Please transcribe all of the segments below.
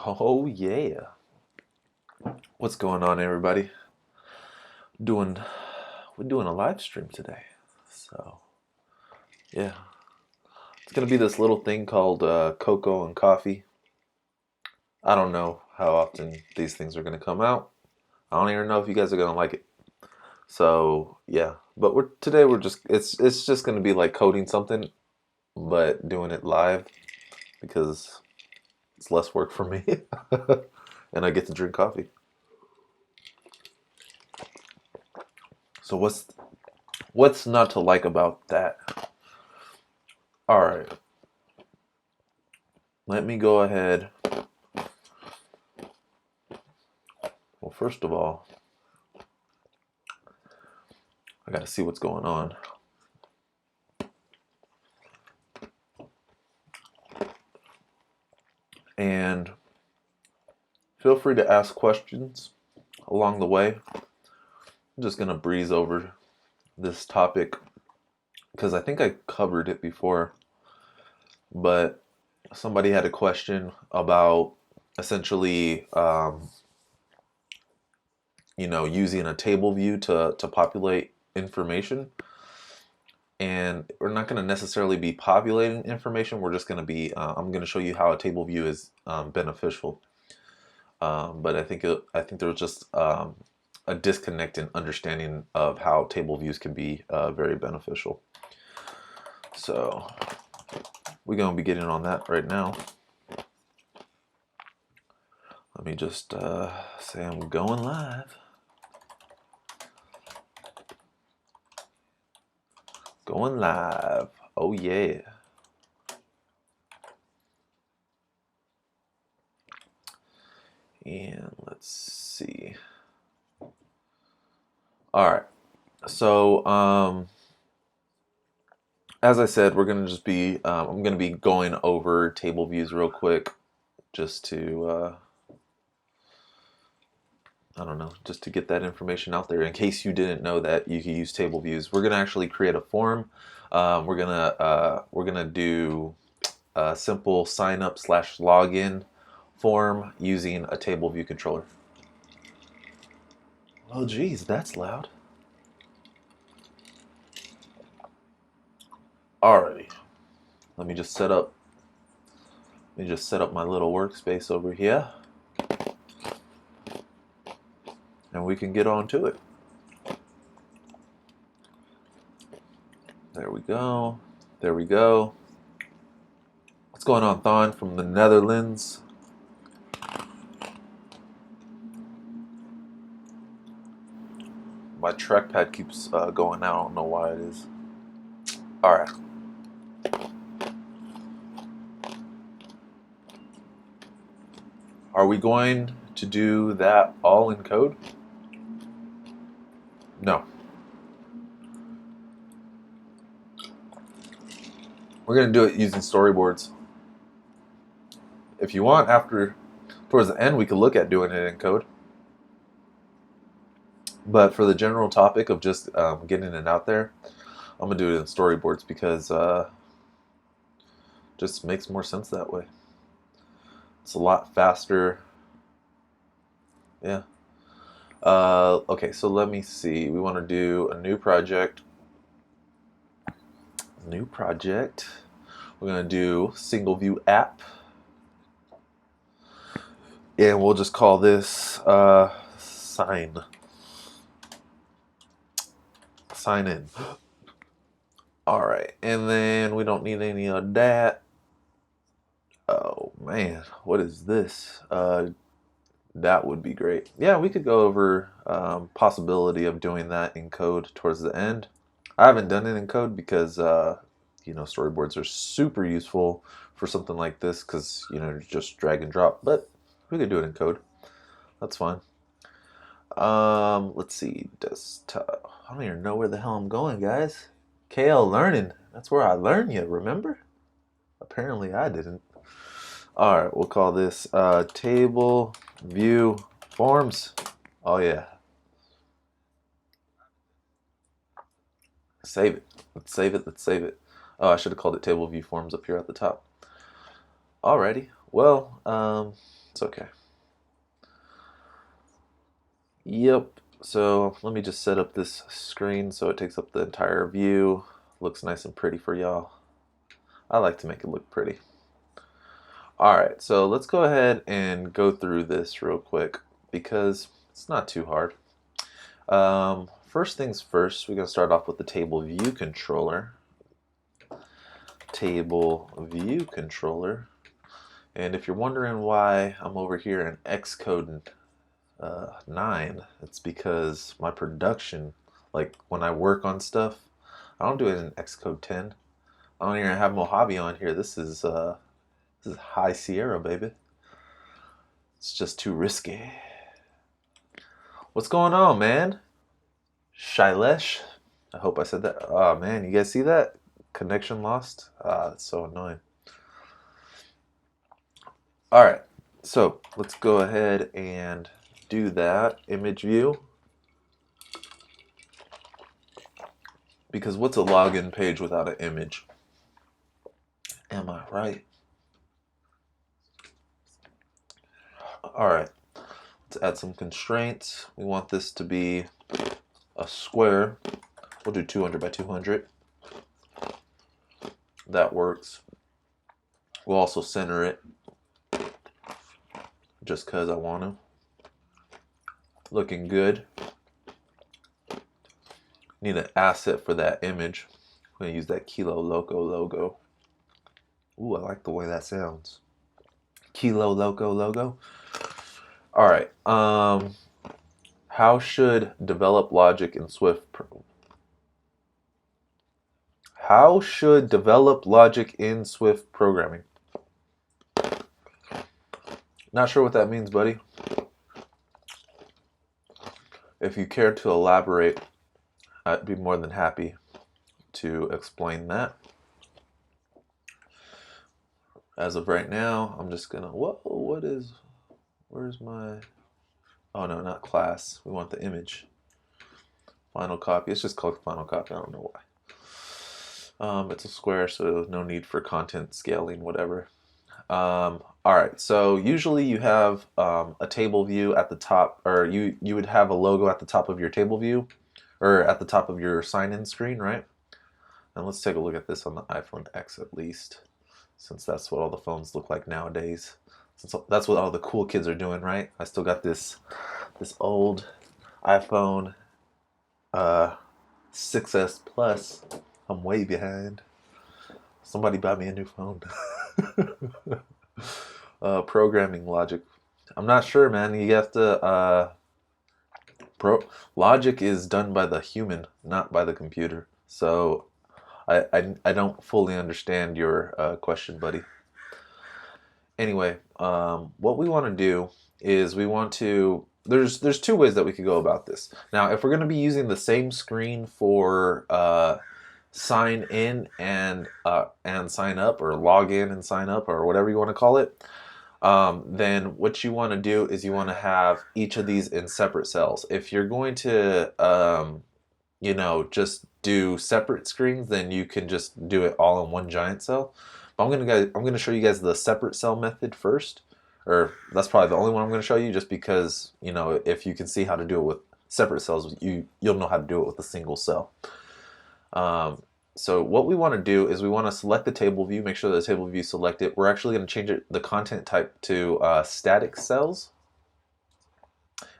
Oh yeah. What's going on, everybody? Doing we're doing a live stream today. So, yeah. It's gonna be this little thing called cocoa and coffee. I don't know how often these things are gonna come out. I don't even know if you guys are gonna like it. So, yeah. But we're just it's just gonna be like coding something, but doing it live because it's less work for me. And I get to drink coffee. So what's not to like about that? All right. Let me go ahead. Well, first of all, I got to see what's going on. And feel free to ask questions along the way. I'm just going to breeze over this topic because I think I covered it before, but somebody had a question about essentially, using a table view to populate information. And we're not going to necessarily be populating information. We're just going to be, I'm going to show you how a table view is beneficial. But I think there was just a disconnect in understanding of how table views can be very beneficial. So we're going to be getting on that right now. Let me just say I'm going live. Going live. Oh yeah. And let's see. All right. So as I said, we're gonna just be I'm gonna be going over table views real quick, just to I don't know, just to get that information out there in case you didn't know that you can use table views. We're gonna actually create a form. We're gonna do a simple sign up / login form using a TableView controller. Oh geez, that's loud. Alrighty, let me just set up. Let me just set up my little workspace over here, and we can get on to it. There we go. There we go. What's going on, Thon from the Netherlands? My trackpad keeps going out. I don't know why it is. All right. Are we going to do that all in code? No. We're going to do it using storyboards. If you want, towards the end, we could look at doing it in code. But for the general topic of just getting it out there, I'm going to do it in storyboards because just makes more sense that way. It's a lot faster. Yeah. Okay, so let me see. We want to do a new project. New project. We're going to do single view app. And we'll just call this sign in. All right, and then we don't need any of that. Oh man, what is this? That would be great. Yeah, we could go over possibility of doing that in code towards the end. I haven't done it in code because storyboards are super useful for something like this because just drag and drop. But we could do it in code. That's fine. Let's see. Desktop. I don't even know where the hell I'm going, guys. KL Learning. That's where I learn you. Remember? Apparently, I didn't. All right, we'll call this table view forms. Oh yeah. Save it. Let's save it. Let's save it. Oh, I should have called it table view forms up here at the top. Alrighty. Well, It's okay. Yep. So let me just set up this screen so it takes up the entire view. Looks nice and pretty for y'all. I like to make it look pretty. Alright, so let's go ahead and go through this real quick because it's not too hard. First things first, we're going to start off with the TableViewController. TableViewController. And if you're wondering why I'm over here in Xcode 9, it's because my production, like when I work on stuff, I don't do it in Xcode 10. I don't even have Mojave on here. This is High Sierra, baby. It's just too risky. What's going on, man? Shailesh? I hope I said that. Oh man, you guys see that? Connection lost? It's so annoying. Alright, so let's go ahead and do that. Image view. Because what's a login page without an image? Am I right? Alright, let's add some constraints. We want this to be a square. We'll do 200 by 200. That works. We'll also center it just because I want to. Looking good. Need an asset for that image. I'm going to use that Kilo Loco logo. Ooh, I like the way that sounds. Kilo Loco logo. All right. How should develop logic in Swift? How should develop logic in Swift programming? Not sure what that means, buddy. If you care to elaborate, I'd be more than happy to explain that. As of right now, I'm just gonna, where's my, oh no, not class. We want the image. Final copy. It's just called final copy. I don't know why. It's a square, so no need for content scaling, whatever. All right, so usually you have a table view at the top, or you would have a logo at the top of your table view, or at the top of your sign-in screen, right? And let's take a look at this on the iPhone X at least, since that's what all the phones look like nowadays. Since that's what all the cool kids are doing, right? I still got this old iPhone 6S Plus. I'm way behind. Somebody buy me a new phone. Programming logic. I'm not sure, man. You have to logic is done by the human, not by the computer. So I don't fully understand your question, buddy. Anyway, what we want to do is we want to, there's two ways that we could go about this. Now, if we're going to be using the same screen for sign in and sign up, or log in and sign up, or whatever you want to call it, then what you want to do is you want to have each of these in separate cells. If you're going to you know, just do separate screens, then you can just do it all in one giant cell. But I'm gonna show you guys the separate cell method first, or that's probably the only one I'm gonna show you, just because, you know, if you can see how to do it with separate cells, you'll know how to do it with a single cell. So what we want to do is we want to select the table view, make sure the table view is selected. We're actually going to change the content type to static cells.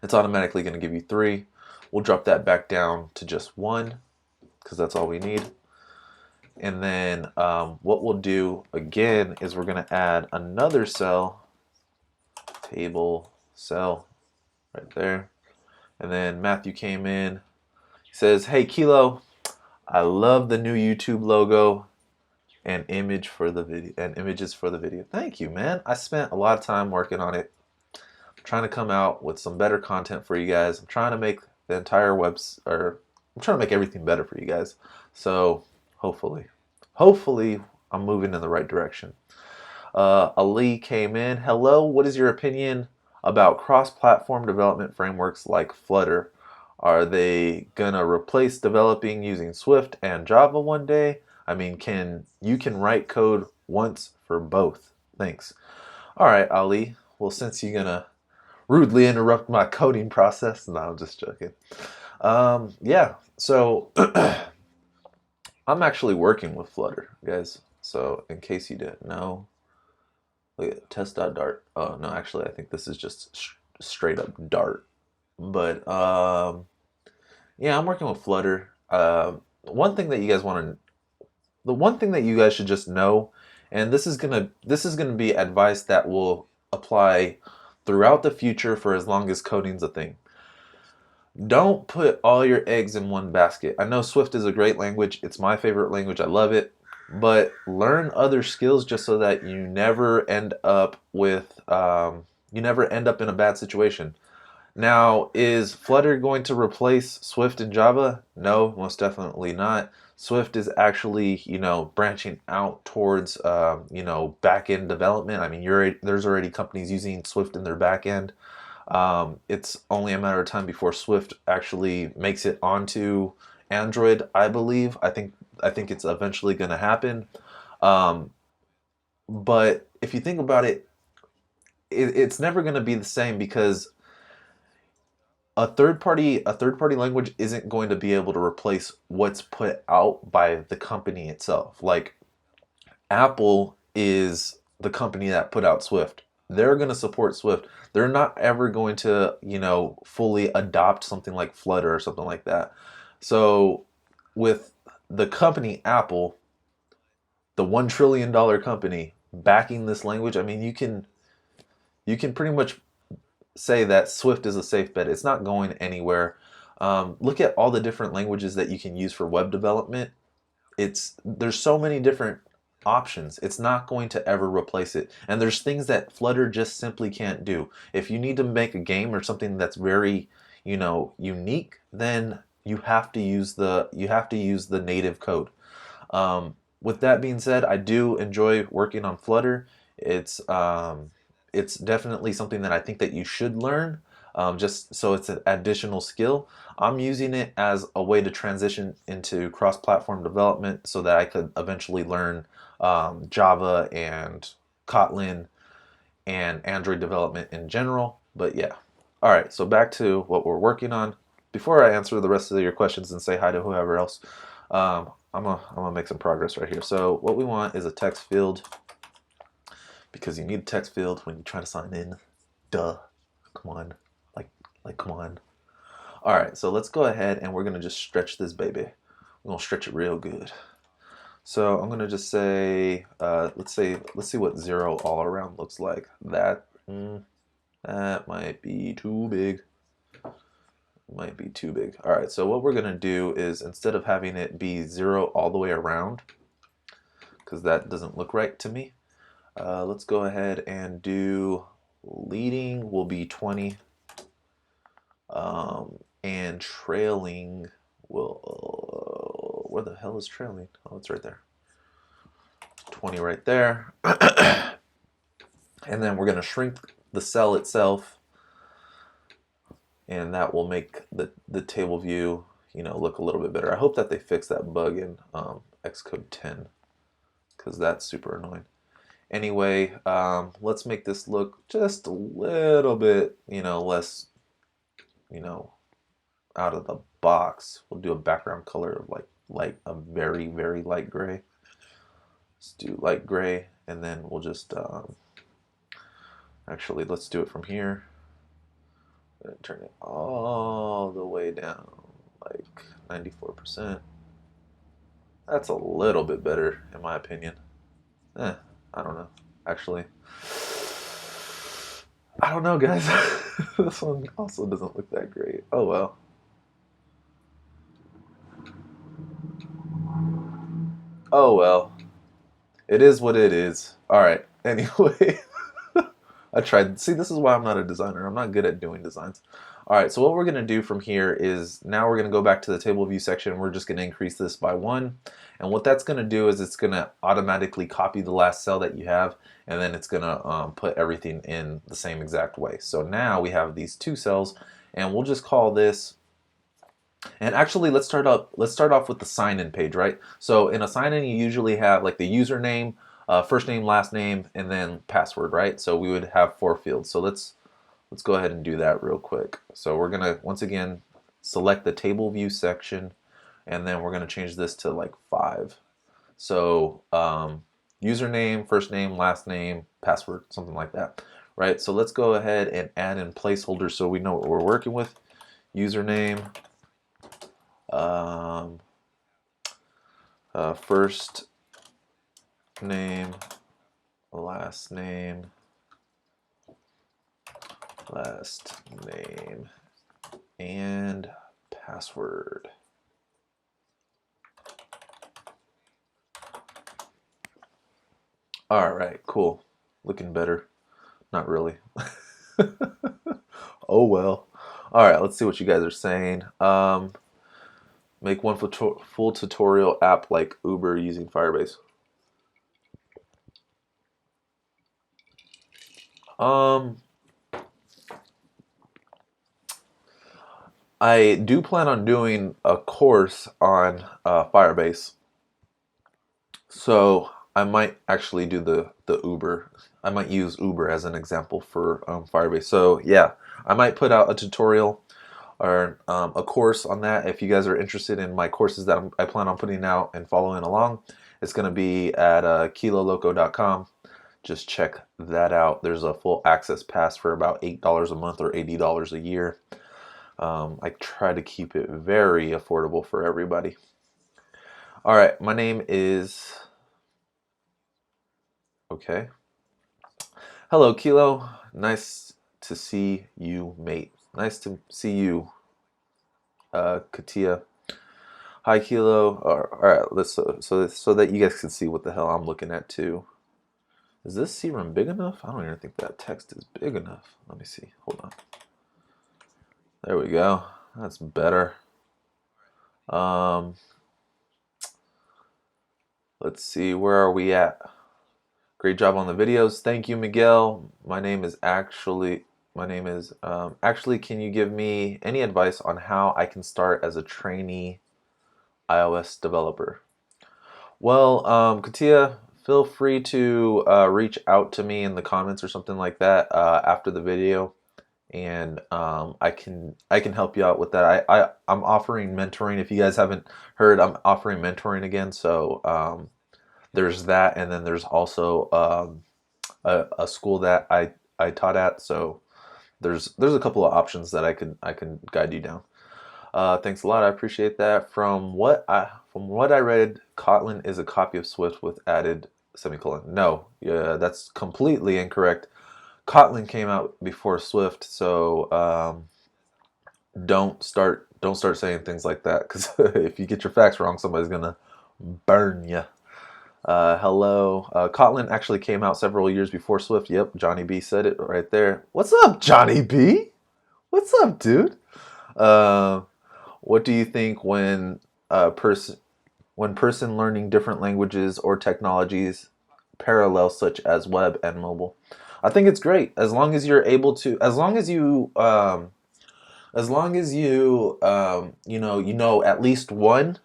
It's automatically going to give you 3. We'll drop that back down to just 1 because that's all we need. And then what we'll do again is we're going to add another cell, table cell, right there. And then Matthew came in. He says, "Hey Kilo, I love the new YouTube logo and images for the video." Thank you, man. I spent a lot of time working on it. I'm trying to come out with some better content for you guys. I'm trying to make the entire I'm trying to make everything better for you guys. So hopefully I'm moving in the right direction. Ali came in. "Hello, what is your opinion about cross-platform development frameworks like Flutter? Are they gonna replace developing using Swift and Java one day? I mean, you can write code once for both. Thanks." All right, Ali. well, since you're gonna rudely interrupt my coding process, no, I'm just joking. Yeah, so I'm actually working with Flutter, guys. So in case you didn't know, look at test.dart. Oh no, actually, I think this is just straight up Dart. But yeah, I'm working with Flutter. One thing that you guys want to, the one thing that you guys should just know, and this is gonna be advice that will apply throughout the future for as long as coding's a thing. Don't put all your eggs in one basket. I know Swift is a great language. It's my favorite language. I love it. But learn other skills just so that you never end up with you never end up in a bad situation. Now, is Flutter going to replace Swift and Java? No, most definitely not. Swift is actually, branching out towards, back-end development. I mean, there's already companies using Swift in their back-end. It's only a matter of time before Swift actually makes it onto Android, I believe. I think it's eventually going to happen. But if you think about it, it's never going to be the same because a third party language isn't going to be able to replace what's put out by the company itself. Like Apple is the company that put out Swift. They're going to support Swift. They're not ever going to, fully adopt something like Flutter or something like that. So with the company Apple, the $1 trillion company backing this language, I mean, you can pretty much say that Swift is a safe bet. It's not going anywhere. Look at all the different languages that you can use for web development. There's so many different options. It's not going to ever replace it. And there's things that Flutter just simply can't do. If you need to make a game or something that's very, unique, then you have to use the native code. With that being said, I do enjoy working on Flutter. It's definitely something that I think that you should learn, just so it's an additional skill. I'm using it as a way to transition into cross-platform development so that I could eventually learn Java and Kotlin and Android development in general. But yeah. All right, so back to what we're working on. Before I answer the rest of your questions and say hi to whoever else, I'm gonna make some progress right here. So what we want is a text field, because you need a text field when you try to sign in. Duh. Come on. Come on. All right, so let's go ahead and we're gonna just stretch this baby. We're gonna stretch it real good. So I'm gonna just say, let's see what 0 all around looks like. That might be too big. Might be too big. All right, so what we're gonna do is, instead of having it be 0 all the way around, because that doesn't look right to me, let's go ahead and do leading will be 20, and trailing will, where the hell is trailing? Oh, it's right there. 20 right there. And then we're going to shrink the cell itself, and that will make the table view, look a little bit better. I hope that they fix that bug in Xcode 10, because that's super annoying. Anyway, let's make this look just a little bit, less, out of the box. We'll do a background color of like a very, very light gray. Let's do light gray, and then we'll just, actually, let's do it from here. I'm gonna turn it all the way down, like 94%. That's a little bit better, in my opinion. I don't know. Actually, I don't know, guys. This one also doesn't look that great. Oh well. Oh well. It is what it is. Alright, anyway. I tried. See, this is why I'm not a designer. I'm not good at doing designs. Alright, so what we're going to do from here is, now we're going to go back to the table view section. We're just going to increase this by 1. And what that's going to do is it's going to automatically copy the last cell that you have, and then it's going to put everything in the same exact way. So now we have these 2 cells, and we'll just call this. And actually, let's start off with the sign-in page, right? So in a sign-in, you usually have like the username, first name, last name, and then password, right? So we would have 4 fields. So let's go ahead and do that real quick. So we're gonna once again select the table view section, and then we're gonna change this to like 5. So username, first name, last name, password, something like that, right? So let's go ahead and add in placeholders so we know what we're working with. Username, first name, last name, and password. All right, cool. Looking better. Not really. Oh well. All right, let's see what you guys are saying. Make one full tutorial app like Uber using Firebase. I do plan on doing a course on Firebase, so I might actually do the Uber. I might use Uber as an example for Firebase. So yeah, I might put out a tutorial or a course on that. If you guys are interested in my courses that I plan on putting out and following along, it's going to be at kiloloco.com. Just check that out. There's a full access pass for about $8 a month or $80 a year. I try to keep it very affordable for everybody. All right, my name is... Okay. Hello, Kilo. Nice to see you, mate. Nice to see you, Katia. Hi, Kilo. All right, let's so that you guys can see what the hell I'm looking at too. Is this C-room big enough? I don't even think that text is big enough. Let me see. Hold on. There we go. That's better. Let's see. Where are we at? Great job on the videos. Thank you, Miguel. My name is actually, can you give me any advice on how I can start as a trainee iOS developer? Well, Katia, feel free to reach out to me in the comments or something like that after the video, and I can help you out with that. I'm offering mentoring. If you guys haven't heard, I'm offering mentoring again. So there's that, and then there's also a school that I taught at. So there's a couple of options that I can guide you down. Thanks a lot. I appreciate that. From what I read, Kotlin is a copy of Swift with added semicolon. No, yeah, that's completely incorrect. Kotlin came out before Swift, so don't start saying things like that, because if you get your facts wrong, somebody's gonna burn you. Hello. Kotlin actually came out several years before Swift. Yep, Johnny B said it right there. What's up, Johnny B? What's up, dude? What do you think when person learning different languages or technologies parallel, such as web and mobile? I think it's great as long as you're able to, as long as you you know at least one,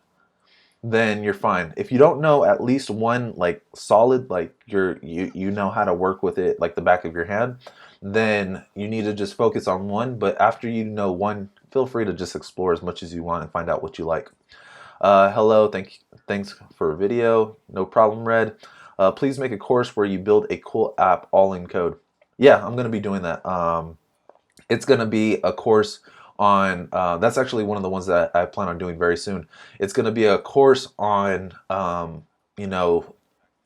then you're fine. If you don't know at least one, like solid, like you know how to work with it like the back of your hand, then you need to just focus on one. But after you know one, feel free to just explore as much as you want and find out what you like. Hello, thanks for a video. No problem, Red. Please make a course where you build a cool app all in code. Yeah, I'm gonna be doing that. It's gonna be a course on, that's actually one of the ones that I plan on doing very soon. It's going to be a course on,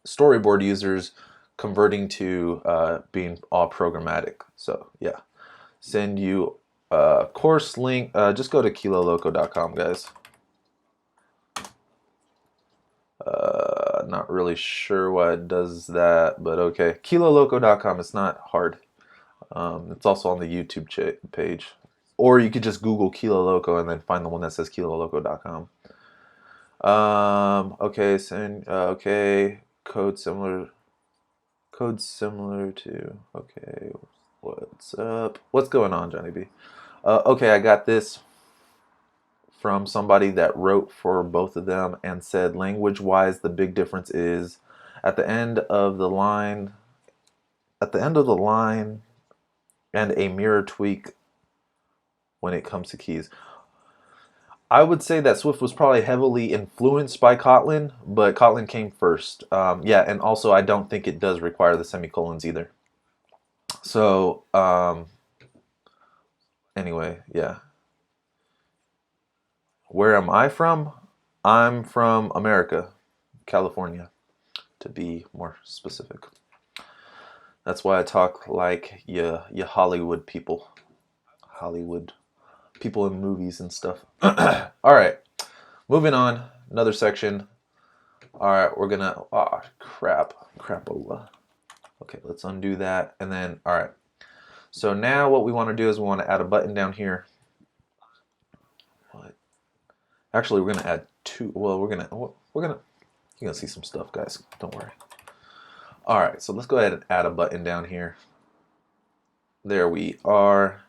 storyboard users converting to being all programmatic. So yeah, send you a course link. Just go to kiloloco.com, guys. Not really sure why it does that, but okay. kiloloco.com. It's not hard. It's also on the YouTube page. Or you could just Google Kilo Loco and then find the one that says kiloloco.com. Okay, okay, code similar to, okay, what's up? What's going on, Johnny B? Okay, I got this from somebody that wrote for both of them and said language-wise, the big difference is at the end of the line, and a mirror tweak when it comes to keys. I would say that Swift was probably heavily influenced by Kotlin, but Kotlin came first. Yeah, and also I don't think it does require the semicolons either. So anyway, yeah. Where am I from? I'm from America, California, to be more specific. That's why I talk like you Hollywood people. Hollywood people in movies and stuff. All right, moving on. Another section. All right, we're gonna. Oh, crapola. Okay, let's undo that, and then all right. So now what we want to do is we want to add a button down here. What? Actually, we're gonna add two. Well, you're gonna see some stuff, guys. Don't worry. All right, so let's go ahead and add a button down here. There we are.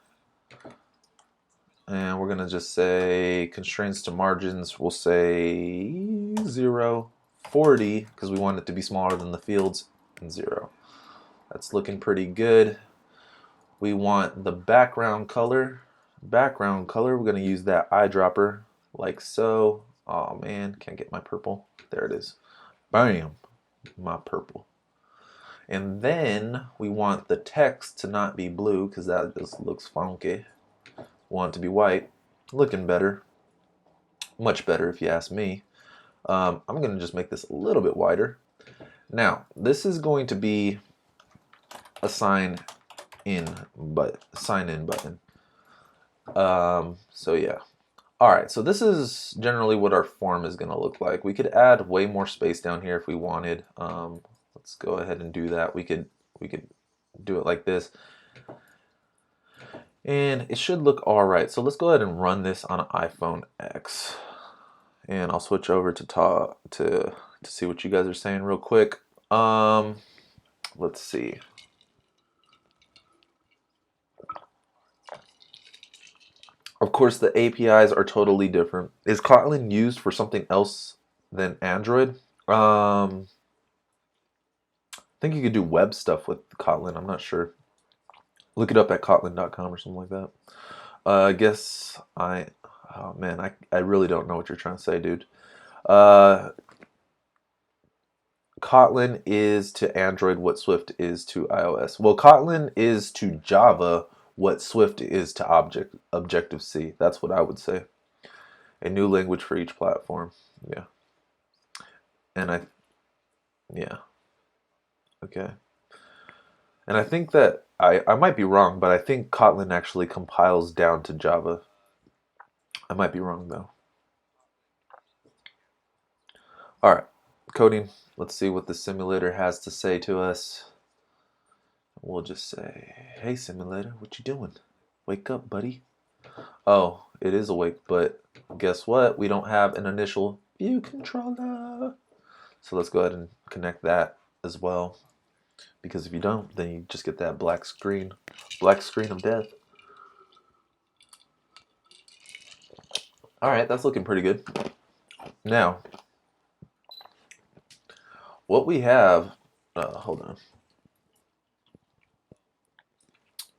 And we're gonna just say constraints to margins. We'll say 0, 40, because we want it to be smaller than the fields, and 0. That's looking pretty good. We want the background color. We're gonna use that eyedropper like so. Oh man, can't get my purple. There it is. Bam, my purple. And then we want the text to not be blue because that just looks funky. Want it to be white. Looking better. Much better if you ask me. I'm going to just make this a little bit wider. Now, this is going to be a sign-in button. So yeah. All right, so this is generally what our form is going to look like. We could add way more space down here if we wanted. Let's go ahead and do that. We could do it like this. And it should look all right. So let's go ahead and run this on an iPhone X. And I'll switch over to see what you guys are saying real quick. Let's see. Of course, the APIs are totally different. Is Kotlin used for something else than Android? I think you could do web stuff with Kotlin. I'm not sure. Look it up at kotlin.com or something like that. I guess oh man, I really don't know what you're trying to say, dude. Kotlin is to Android what Swift is to iOS. Well, Kotlin is to Java what Swift is to Objective-C. That's what I would say. A new language for each platform. Yeah. And yeah. Okay. And I think that I might be wrong, but I think Kotlin actually compiles down to Java. I might be wrong though. All right, coding. Let's see what the simulator has to say to us. We'll just say, "Hey simulator, what you doing? Wake up, buddy." Oh, it is awake, but guess what? We don't have an initial view controller. So let's go ahead and connect that as well. Because if you don't, then you just get that black screen of death. All right, that's looking pretty good. Now, what we have, hold on.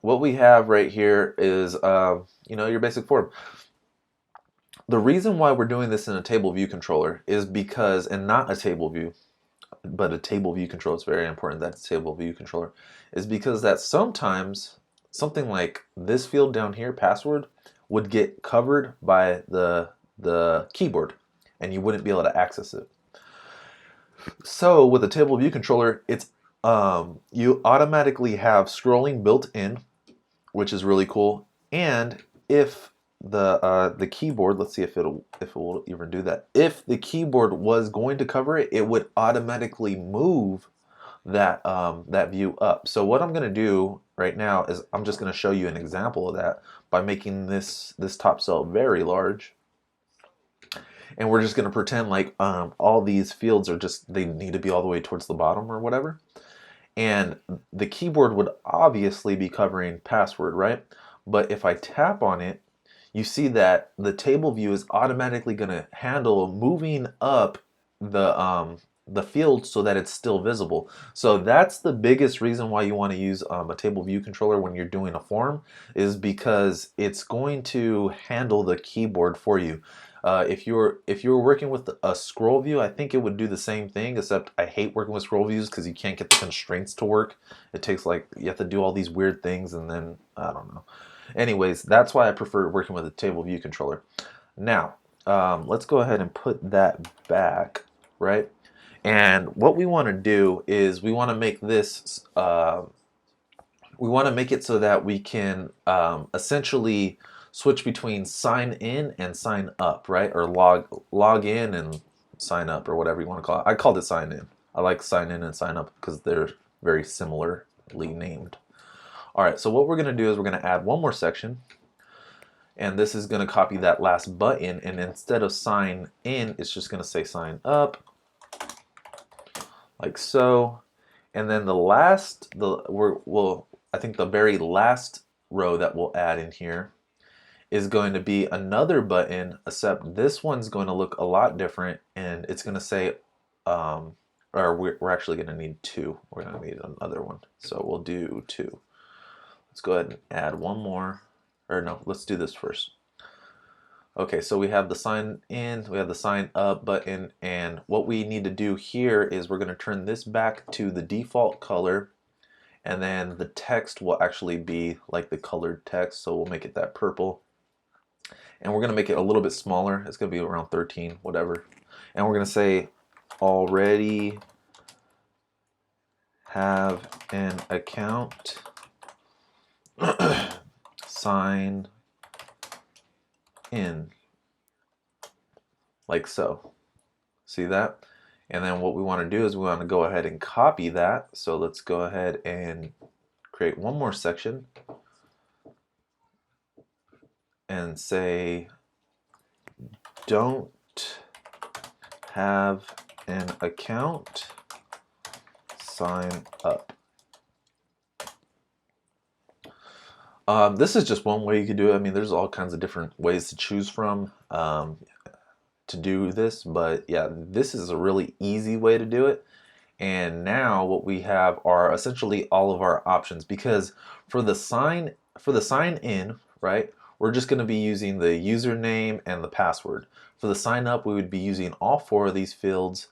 What we have right here is, your basic form. The reason why we're doing this in a TableViewController is because, and not a table view, but a TableViewController, it's very important that it's a TableViewController, is because that sometimes something like this field down here, password, would get covered by the keyboard and you wouldn't be able to access it. So with a TableViewController, it's you automatically have scrolling built in, which is really cool. And if the keyboard, let's see if it will even do that. If the keyboard was going to cover it, it would automatically move that that view up. So what I'm going to do right now is I'm just going to show you an example of that by making this top cell very large. And we're just going to pretend like all these fields are they need to be all the way towards the bottom or whatever. And the keyboard would obviously be covering password, right? But if I tap on it, you see that the table view is automatically going to handle moving up the the field so that it's still visible. So that's the biggest reason why you want to use a table view controller when you're doing a form, is because it's going to handle the keyboard for you. If you're working with a scroll view, I think it would do the same thing, except I hate working with scroll views because you can't get the constraints to work. It takes, like, you have to do all these weird things, and then I don't know. Anyways, that's why I prefer working with a table view controller. Now, let's go ahead and put that back, right? And what we want to do is we want to make this, we want to make it so that we can essentially switch between sign in and sign up, right? Or log in and sign up, or whatever you want to call it. I called it sign in. I like sign in and sign up because they're very similarly named. All right, so what we're going to do is we're going to add one more section. And this is going to copy that last button, and instead of sign in, it's just going to say sign up, like so. And then I think the very last row that we'll add in here is going to be another button, except this one's going to look a lot different, and it's going to say, or we're actually going to need two. We're going to need another one, so we'll do two. Let's go ahead and add one more. Or no, let's do this first. Okay, so we have the sign in, we have the sign up button, and what we need to do here is we're going to turn this back to the default color, and then the text will actually be like the colored text, so we'll make it that purple. And we're going to make it a little bit smaller. It's going to be around 13, whatever. And we're going to say already have an account. Sign in, like so. See that? And then what we want to do is we want to go ahead and copy that. So let's go ahead and create one more section and say don't have an account, sign up. This is just one way you could do it. I mean, there's all kinds of different ways to choose from to do this, but yeah, this is a really easy way to do it. And now what we have are essentially all of our options, because for the sign in, right, we're just going to be using the username and the password. For the sign up, we would be using all four of these fields,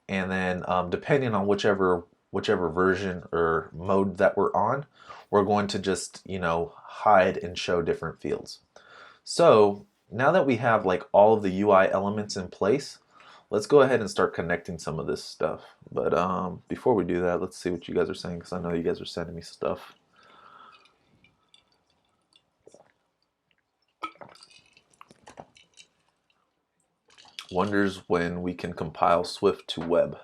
and then depending on whichever version or mode that we're on, we're going to just, you know, hide and show different fields. So now that we have like all of the UI elements in place, let's go ahead and start connecting some of this stuff. But before we do that, let's see what you guys are saying, because I know you guys are sending me stuff. Wonders when we can compile Swift to web.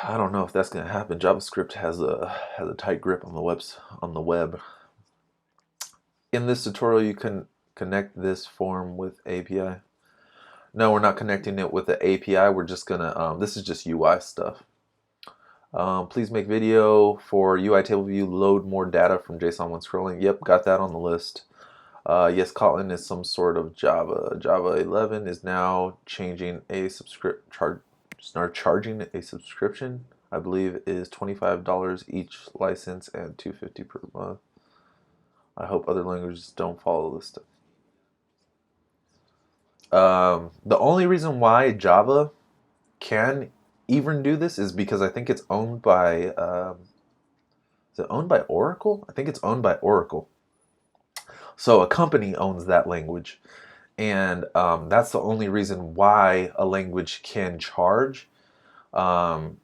I don't know if that's going to happen. JavaScript has a tight grip on the web. In this tutorial, you can connect this form with API. No, we're not connecting it with the API. We're just gonna. This is just UI stuff. Please make video for UITableView. Load more data from JSON when scrolling. Yep, got that on the list. Yes, Kotlin is some sort of Java. Java 11 is now changing a charging a subscription. I believe is $25 each license and $250 per month. I hope other languages don't follow this stuff. The only reason why Java can even do this is because I think it's owned by. Is it owned by Oracle? I think it's owned by Oracle. So a company owns that language, and that's the only reason why a language can charge. And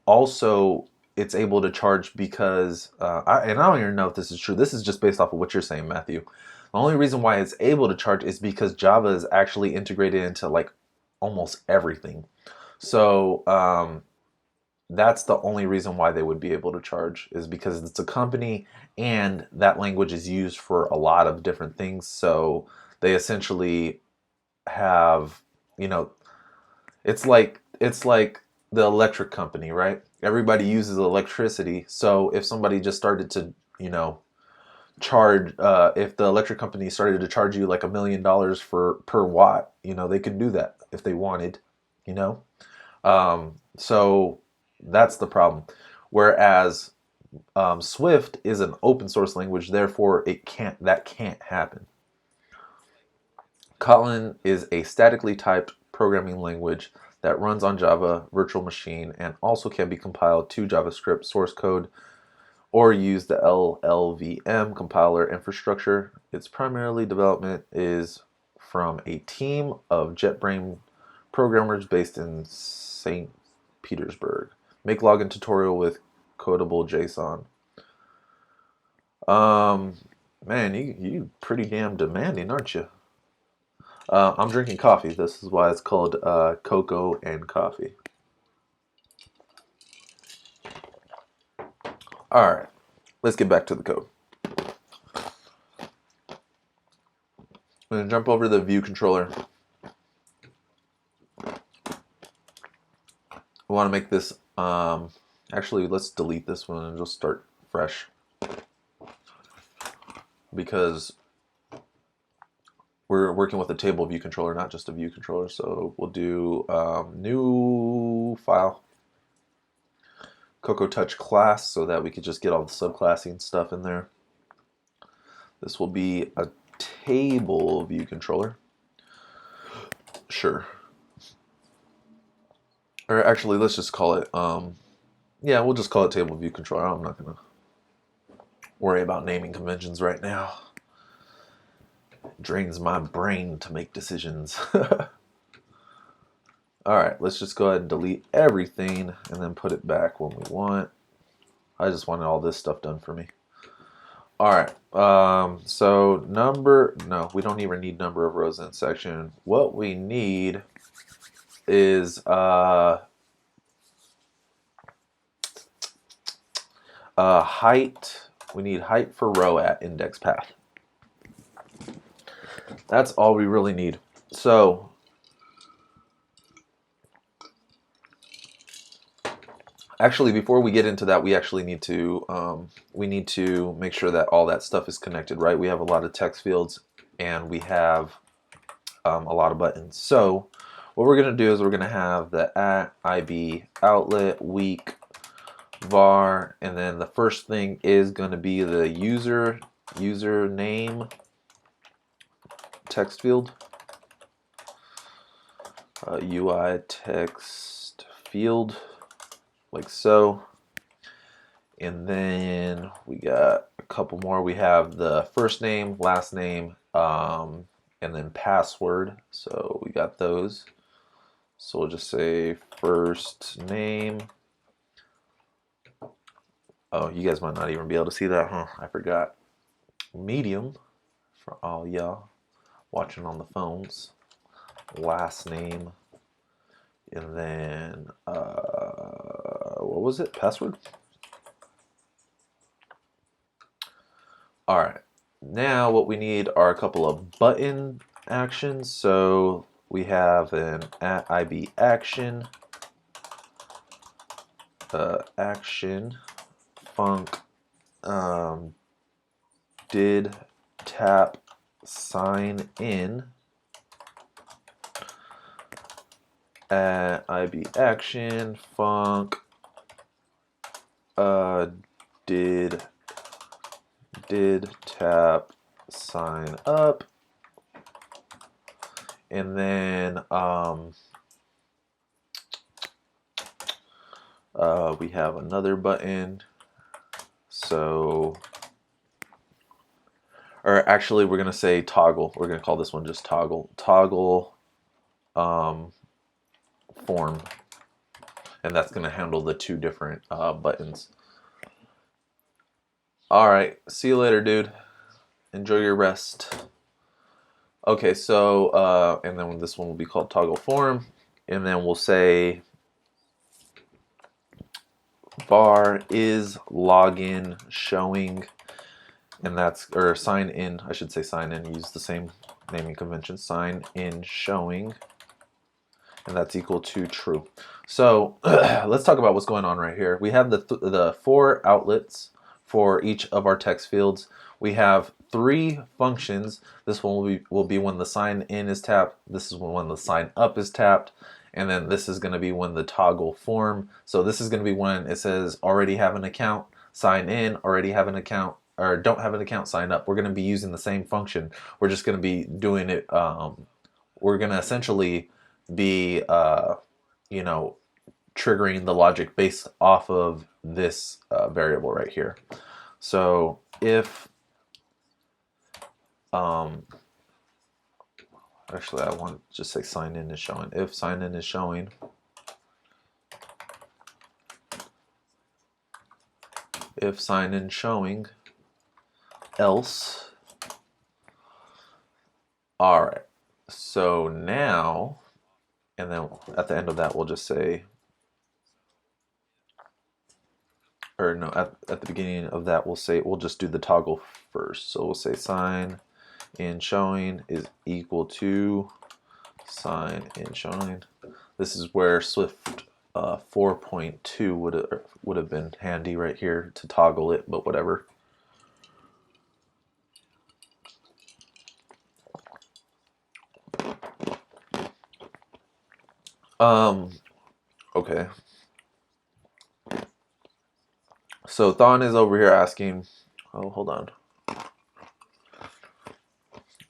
also, it's able to charge because, and I don't even know if this is true. This is just based off of what you're saying, Matthew. The only reason why it's able to charge is because Java is actually integrated into like almost everything. So that's the only reason why they would be able to charge, is because it's a company and that language is used for a lot of different things. So they essentially have, you know, it's like the electric company, right? Everybody uses electricity. So if somebody just started to, you know, charge, if the electric company started to charge you like $1 million per watt, you know, they could do that if they wanted, you know. So that's the problem. Whereas Swift is an open source language, therefore that can't happen. Kotlin is a statically typed programming language that runs on Java virtual machine and also can be compiled to JavaScript source code or use the LLVM compiler infrastructure. Its primarily development is from a team of JetBrains programmers based in St. Petersburg. Make login tutorial with codable JSON. Man, you pretty damn demanding, aren't you? I'm drinking coffee. This is why it's called cocoa and coffee. All right, let's get back to the code. I'm going to jump over to the view controller. We want to make this, actually, let's delete this one and just start fresh. Because we're working with a table view controller, not just a view controller. So we'll do new file, Cocoa Touch class, so that we could just get all the subclassing stuff in there. This will be a table view controller. Sure. Or actually, let's just call it, yeah, we'll just call it table view controller. I'm not going to worry about naming conventions right now. It drains my brain to make decisions. Alright, let's just go ahead and delete everything and then put it back when we want. I just wanted all this stuff done for me. Alright, so no, we don't even need number of rows in section. What we need is height. We need height for row at index path. That's all we really need. So actually, before we get into that, we actually need to make sure that all that stuff is connected, right? We have a lot of text fields and we have a lot of buttons. So what we're going to do is we're going to have the at IB outlet week var, and then the first thing is going to be the username text field, UI text field, like so. And then we got a couple more. We have the first name, last name, and then password. So we got those. So we'll just say first name. Oh, you guys might not even be able to see that, huh? I forgot. Medium for all y'all watching on the phones. Last name. And then, what was it? Password? All right. Now what we need are a couple of button actions. So we have an at IB action, action, func, did tap sign in, at IB action, func, did tap sign up, and then we have another button. So, or actually, we're gonna say toggle. We're gonna call this one just toggle. Toggle form, and that's gonna handle the two different buttons. All right, see you later, dude. Enjoy your rest. Okay, so and then this one will be called toggle form, and then we'll say var is login showing, and that's, or sign in, I should say sign in, use the same naming convention, sign in showing, and that's equal to true. So let's talk about what's going on right here. We have the 4 outlets for each of our text fields. We have 3 functions. This one will be when the sign in is tapped. This is when the sign up is tapped. And then this is going to be when the toggle form. So this is going to be when it says already have an account, sign in, already have an account, or don't have an account, sign up. We're going to be using the same function. We're just going to be doing it. We're going to essentially be, you know, triggering the logic based off of this variable right here. So if actually I want to just say sign in is showing. If sign in is showing, if sign in showing, else. All right. So now, and then at the end of that we'll just say, or no, at the beginning of that we'll just do the toggle first. So we'll say sign in showing is equal to sign in showing. This is where Swift 4.2 would have been handy right here to toggle it, but whatever. Okay. So Thon is over here asking, oh, hold on.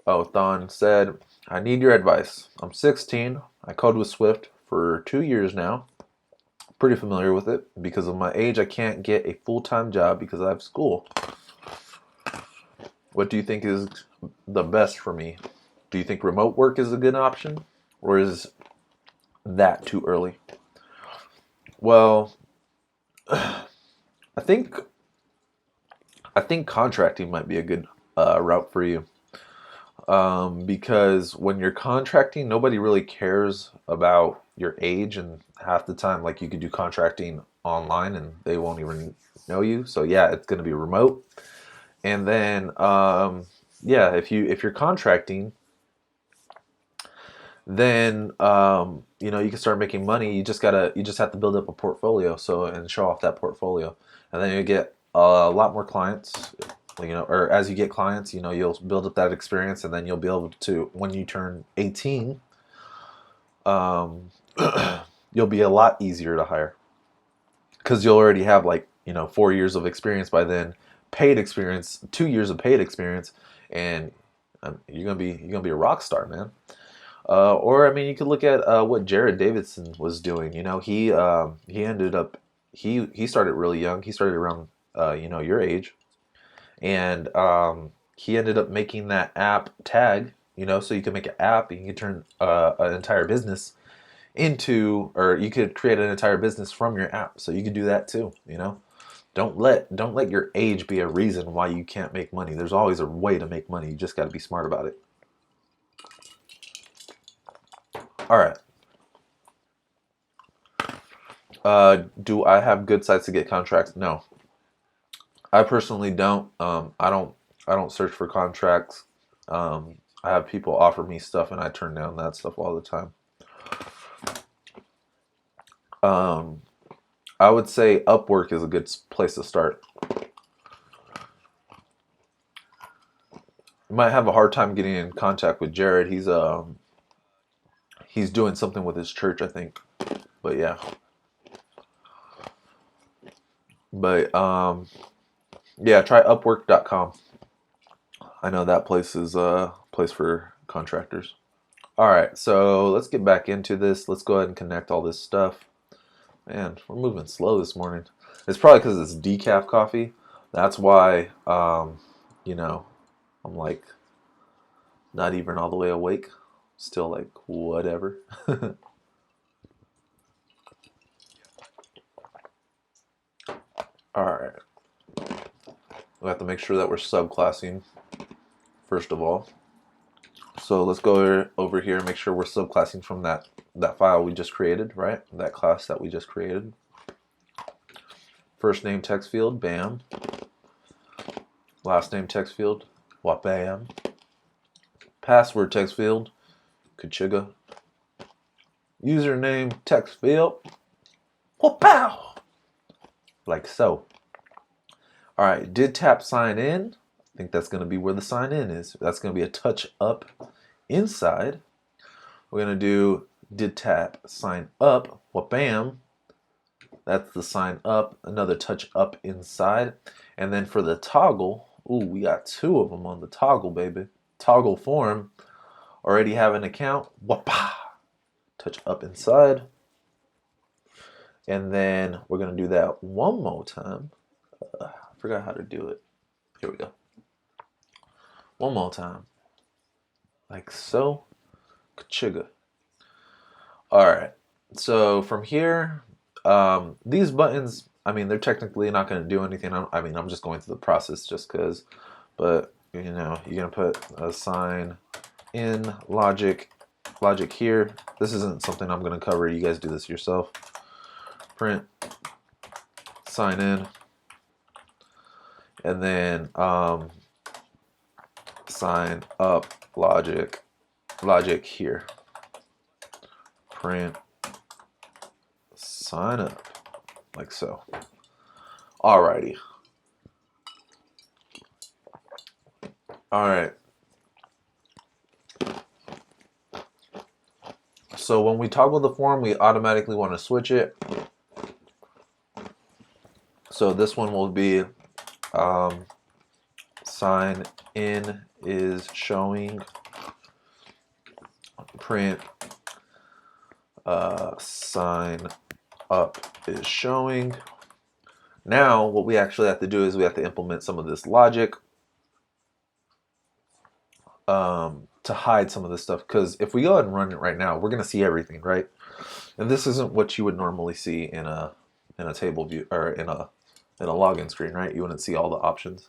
Oh, Thon said, I need your advice. I'm 16. I code with Swift for 2 years now. Pretty familiar with it. Because of my age, I can't get a full-time job because I have school. What do you think is the best for me? Do you think remote work is a good option? Or is that too early? Well, I think contracting might be a good route for you. Because when you're contracting, nobody really cares about your age, and half the time, like, you could do contracting online and they won't even know you. So yeah, it's going to be remote. And then yeah, if you're contracting, then you know, you can start making money. You just have to build up a portfolio, and show off that portfolio, and then you get a lot more clients. You know, or as you get clients, you know, you'll build up that experience, and then you'll be able to, when you turn 18, you'll be a lot easier to hire because you'll already have, like, you know, 4 years of experience by then, paid experience, 2 years of paid experience, and you're gonna be a rock star, man. Or I mean, you could look at what Jared Davidson was doing. You know, he ended up he started really young. He started around you know, your age. And he ended up making that app Tag, you know, so you can make an app and you can turn an entire business into, or you could create an entire business from your app. So you could do that too, you know. Don't let your age be a reason why you can't make money. There's always a way to make money. You just got to be smart about it. All right. Do I have good sites to get contracts? No. I personally don't. I don't search for contracts. I have people offer me stuff and I turn down that stuff all the time. I would say Upwork is a good place to start. You might have a hard time getting in contact with Jared. He's doing something with his church, I think. But yeah. But yeah, try Upwork.com. I know that place is a place for contractors. All right, so let's get back into this. Let's go ahead and connect all this stuff. Man, we're moving slow this morning. It's probably because it's decaf coffee. That's why, you know, I'm like not even all the way awake. Still like whatever. All right. We have to make sure that we're subclassing first of all. So let's go over here and make sure we're subclassing from that file we just created, right? That class that we just created. First name text field, bam. Last name text field, wha-bam. Password text field, kachiga. Username text field, wha-pow. Like so. All right, did tap sign in. I think that's going to be where the sign in is. That's going to be a touch up inside. We're going to do did tap sign up. Well, bam. That's the sign up. Another touch up inside. And then for the toggle, ooh, we got two of them on the toggle, baby. Toggle form. Already have an account. Wapa. Touch up inside. And then we're going to do that one more time. I forgot how to do it. Here we go. One more time. Like so. Kachiga. All right. So from here, these buttons, I mean, they're technically not going to do anything. I'm just going through the process just because. But, you know, you're going to put a SignIn Logic here. This isn't something I'm going to cover. You guys do this yourself. Print, sign in, and then SignUp Logic here. Print, sign up, like so. Alrighty. All right. So when we toggle the form, we automatically want to switch it. So this one will be sign in is showing, print sign up is showing. Now what we actually have to do is we have to implement some of this logic to hide some of this stuff, because if we go ahead and run it right now, we're going to see everything, right? And this isn't what you would normally see in a table view or in a login screen, right? You wouldn't see all the options.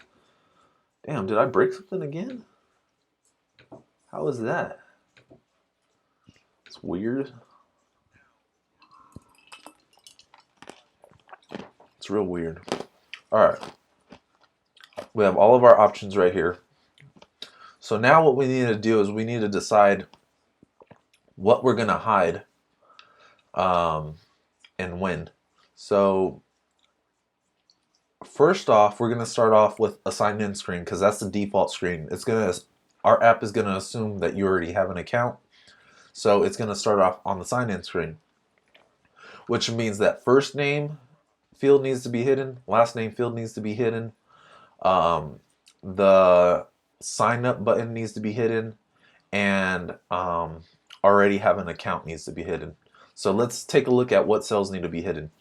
Damn, did I break something again? How is that? It's weird. It's real weird. All right. We have all of our options right here. So now what we need to do is we need to decide what we're going to hide and when. So first off, we're going to start off with a sign in screen, because that's the default screen. Our app is going to assume that you already have an account. So it's going to start off on the sign in screen, which means that first name field needs to be hidden, last name field needs to be hidden, the sign up button needs to be hidden, and already have an account needs to be hidden. So let's take a look at what cells need to be hidden.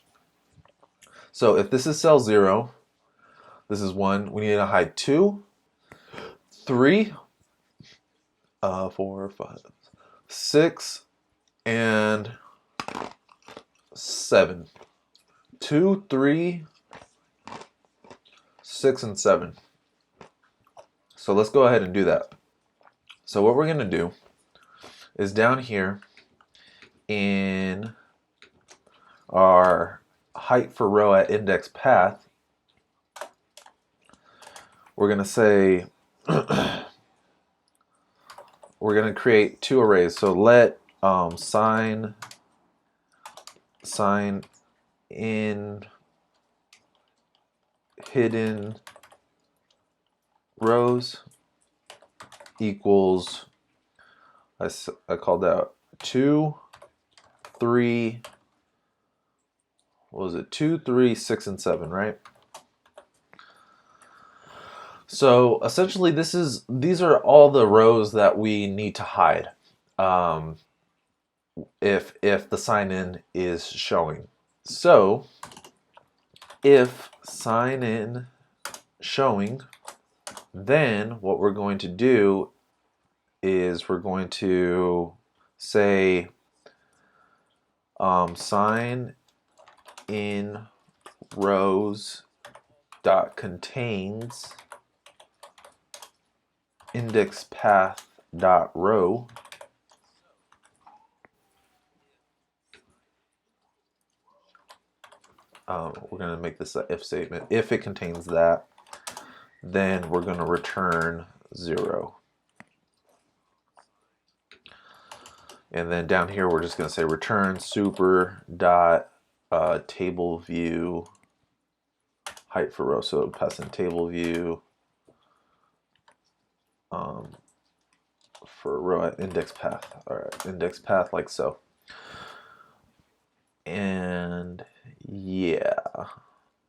So if this is cell 0, this is 1, we need to hide 2, 3, 4, 5, 6, and 7. 2, 3, 6, and 7. So let's go ahead and do that. So what we're going to do is down here in our height for row at index path, we're going to say we're going to create 2 arrays. So let sign in hidden rows equals, I called out 2, 3, what was it? 2, 3, 6, and 7, right? So essentially these are all the rows that we need to hide if the sign in is showing. So if sign in showing, then what we're going to do is we're going to say sign in rows dot contains index path dot row we're going to make this an if statement. If it contains that, then we're going to return 0. And then down here we're just going to say return super dot table view height for row. So pass in table view for row index path. All right, index path like so. And yeah.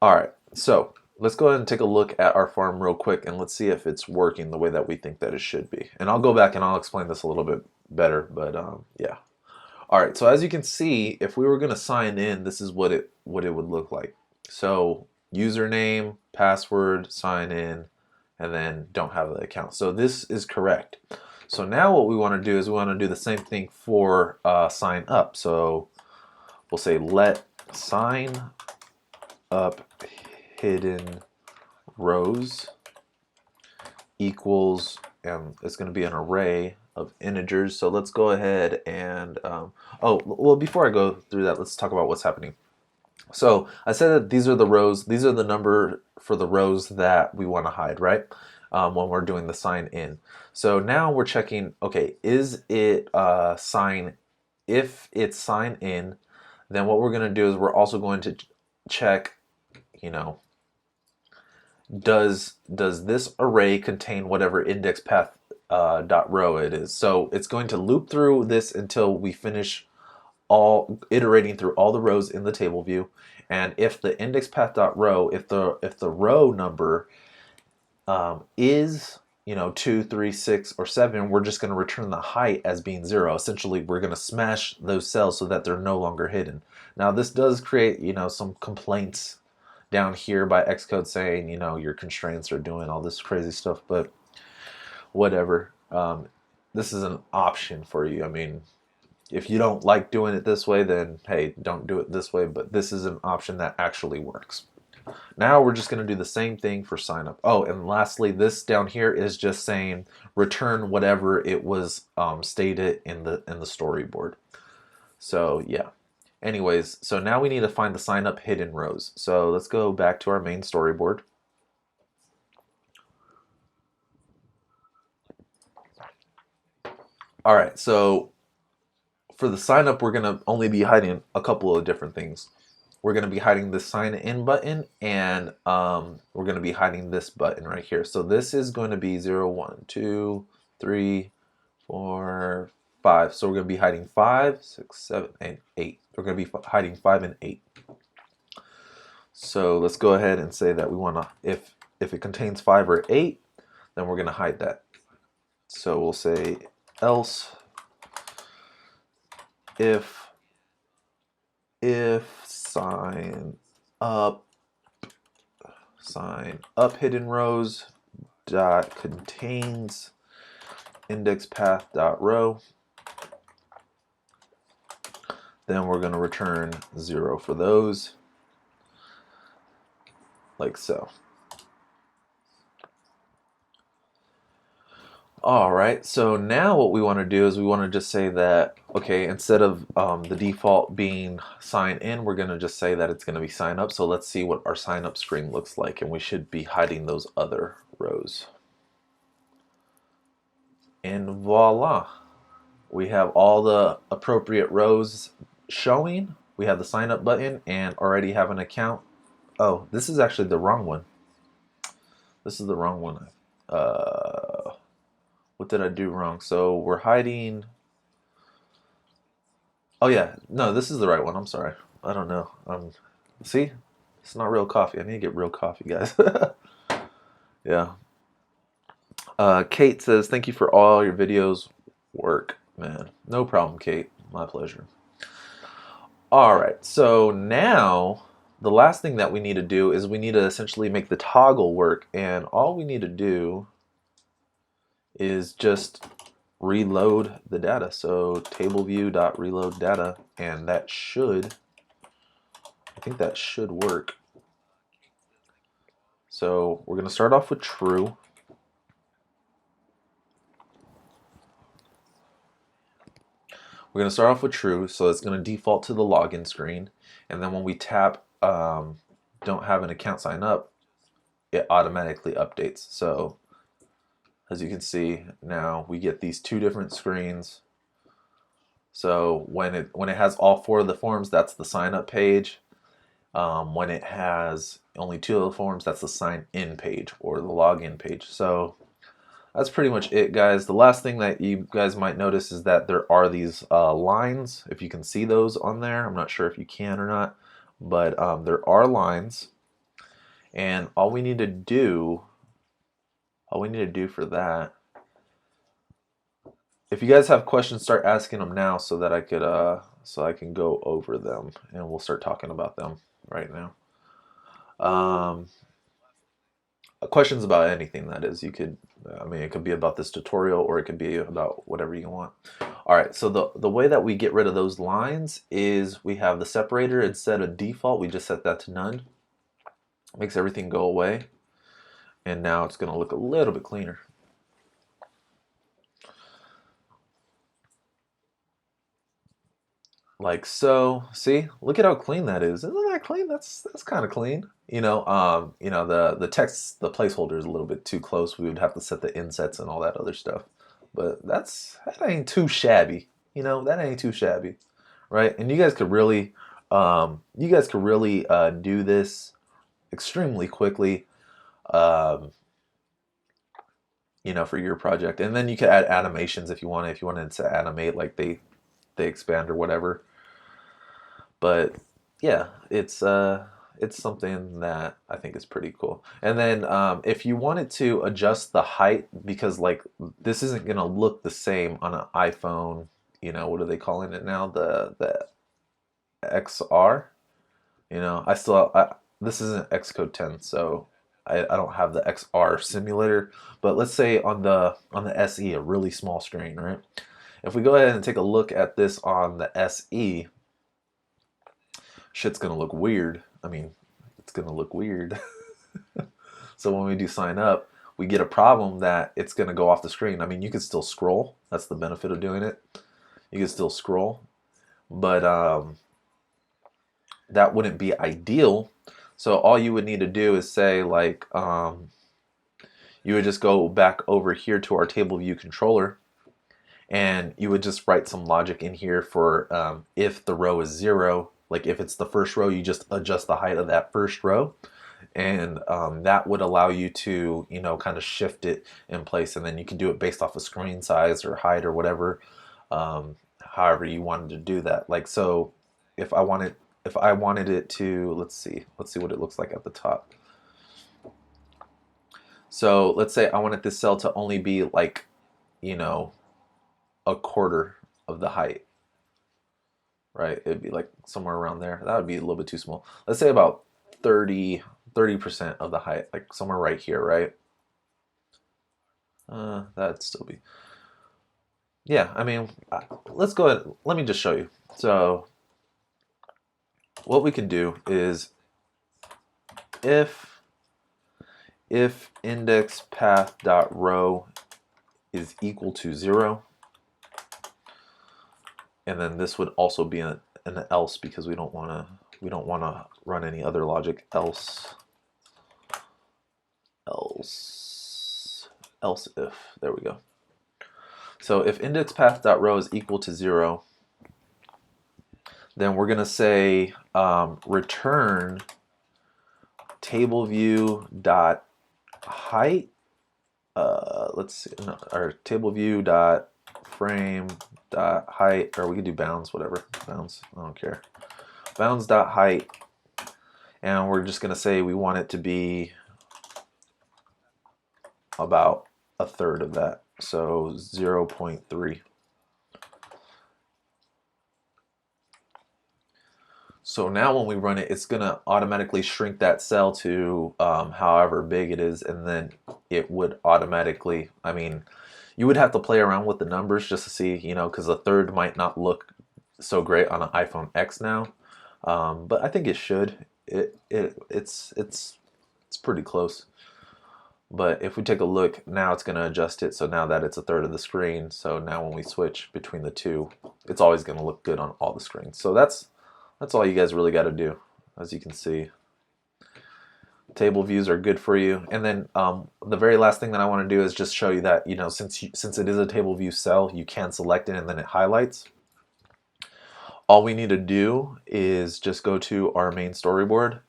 All right, so let's go ahead and take a look at our form real quick and let's see if it's working the way that we think that it should be. And I'll go back and I'll explain this a little bit better, but yeah. All right, so as you can see, if we were going to sign in, this is what it would look like. So username, password, sign in, and then don't have the account. So this is correct. So now what we want to do is we want to do the same thing for sign up. So we'll say let sign up hidden rows equals, and it's going to be an array of integers. So let's go ahead and oh well, before I go through that, let's talk about what's happening. So I said that these are the rows, these are the number for the rows that we want to hide, right? When we're doing the sign in. So now we're checking, okay, is it sign, if it's sign in, then what we're going to do is we're also going to check, you know, does this array contain whatever index path dot row it is. So it's going to loop through this until we finish all iterating through all the rows in the table view. And if the index path dot row, if the row number is 2, 3, 6, or 7, we're just going to return the height as being 0. Essentially, we're going to smash those cells so that they're no longer hidden. Now, this does create some complaints down here by Xcode saying your constraints are doing all this crazy stuff, but whatever. This is an option for you. I mean, if you don't like doing it this way, then hey, don't do it this way, but this is an option that actually works. Now we're just going to do the same thing for sign up. Oh, and lastly, this down here is just saying return whatever it was stated in the storyboard. So yeah. Anyways, so now we need to find the sign up hidden rows. So let's go back to our main storyboard. All right, so for the sign up, we're going to only be hiding a couple of different things. We're going to be hiding the sign in button, and we're going to be hiding this button right here. So this is going to be 0, 1, 2, 3, 4, 5. So we're going to be hiding 5, 6, 7, and 8. We're going to be hiding 5 and 8. So let's go ahead and say that we want to, if it contains 5 or 8, then we're going to hide that. So we'll say else if sign up hidden rows dot contains index path dot row, then we're going to return 0 for those, like so. All right, so now what we want to do is we want to just say that, okay, instead of the default being sign in, we're going to just say that it's going to be sign up. So let's see what our sign up screen looks like, and we should be hiding those other rows. And voila, we have all the appropriate rows showing. We have the sign up button and already have an account. Oh, this is actually the wrong one. This is the wrong one. What did I do wrong? So we're hiding. Oh yeah, no, this is the right one. I'm sorry. I don't know. See, it's not real coffee. I need to get real coffee, guys. Yeah. Kate says, thank you for all your videos. Work, man. No problem, Kate. My pleasure. All right. So now the last thing that we need to do is we need to essentially make the toggle work, and all we need to do is just reload the data. So TableView.reload data, and that should, I think that should work. So we're going to start off with true. We're going to start off with true, so it's going to default to the login screen, and then when we tap don't have an account sign up, it automatically updates. So as you can see, now we get these two different screens. So when it has all 4 of the forms, that's the sign up page. When it has only two of the forms. That's the sign in page or the login page. So that's pretty much it, guys. The last thing that you guys might notice is that there are these lines. If you can see those on there, I'm not sure if you can or not, but there are lines, and all we need to do for that, if you guys have questions, start asking them now so that I could so I can go over them, and we'll start talking about them right now. Questions about anything, that is. You could, I mean, it could be about this tutorial, or it could be about whatever you want. All right, so the way that we get rid of those lines is we have the separator. Instead of default, we just set that to none. Makes everything go away, and now it's going to look a little bit cleaner. Like so. See, look at how clean that is. Isn't that clean? That's kind of clean. You know, the text, the placeholder is a little bit too close. We would have to set the insets and all that other stuff. But that ain't too shabby. You know, that ain't too shabby, right? And you guys could really do this extremely quickly, you know, for your project. And then you could add animations if you want. If you wanted to animate like they expand or whatever. But yeah, it's something that I think is pretty cool. And then if you wanted to adjust the height, because like this isn't gonna look the same on an iPhone, you know, what are they calling it now? The XR. You know, this isn't Xcode 10, so I don't have the XR simulator. But let's say on the SE, a really small screen, right? If we go ahead and take a look at this on the SE, shit's gonna look weird. I mean, it's gonna look weird. So when we do sign up, we get a problem that it's gonna go off the screen. I mean, you can still scroll. That's the benefit of doing it. You can still scroll, but that wouldn't be ideal. So all you would need to do is say like, you would just go back over here to our TableViewController, and you would just write some logic in here for if the row is 0. Like if it's the first row, you just adjust the height of that first row, and that would allow you to, you know, kind of shift it in place, and then you can do it based off of screen size or height or whatever, however you wanted to do that. Like so, if I wanted it to, let's see what it looks like at the top. So let's say I wanted this cell to only be like, you know, a quarter of the height. Right, it'd be like somewhere around there. That would be a little bit too small. Let's say about 30% of the height, like somewhere right here, right? That'd still be, yeah, I mean, let's go ahead, let me just show you. So what we can do is if index path dot row is equal to 0, and then this would also be an else, because we don't want to run any other logic. Else if, there we go. So if index path dot row is equal to 0, then we're gonna say return TableView dot height. Let's see, no, or TableView dot frame dot height, or we could do bounds, whatever, bounds, I don't care, bounds dot height, and we're just gonna say we want it to be about a third of that, so 0.3. So now when we run it, it's gonna automatically shrink that cell to however big it is, and then it would automatically, I mean, you would have to play around with the numbers just to see, you know, because a third might not look so great on an iPhone X now, but I think it should. It's pretty close. But if we take a look, now it's going to adjust it, so now that it's a third of the screen, so now when we switch between the two, it's always going to look good on all the screens. So that's all you guys really got to do, as you can see. Table views are good for you. And then the very last thing that I want to do is just show you that, you know, since it is a table view cell, you can select it and then it highlights. All we need to do is just go to our main storyboard,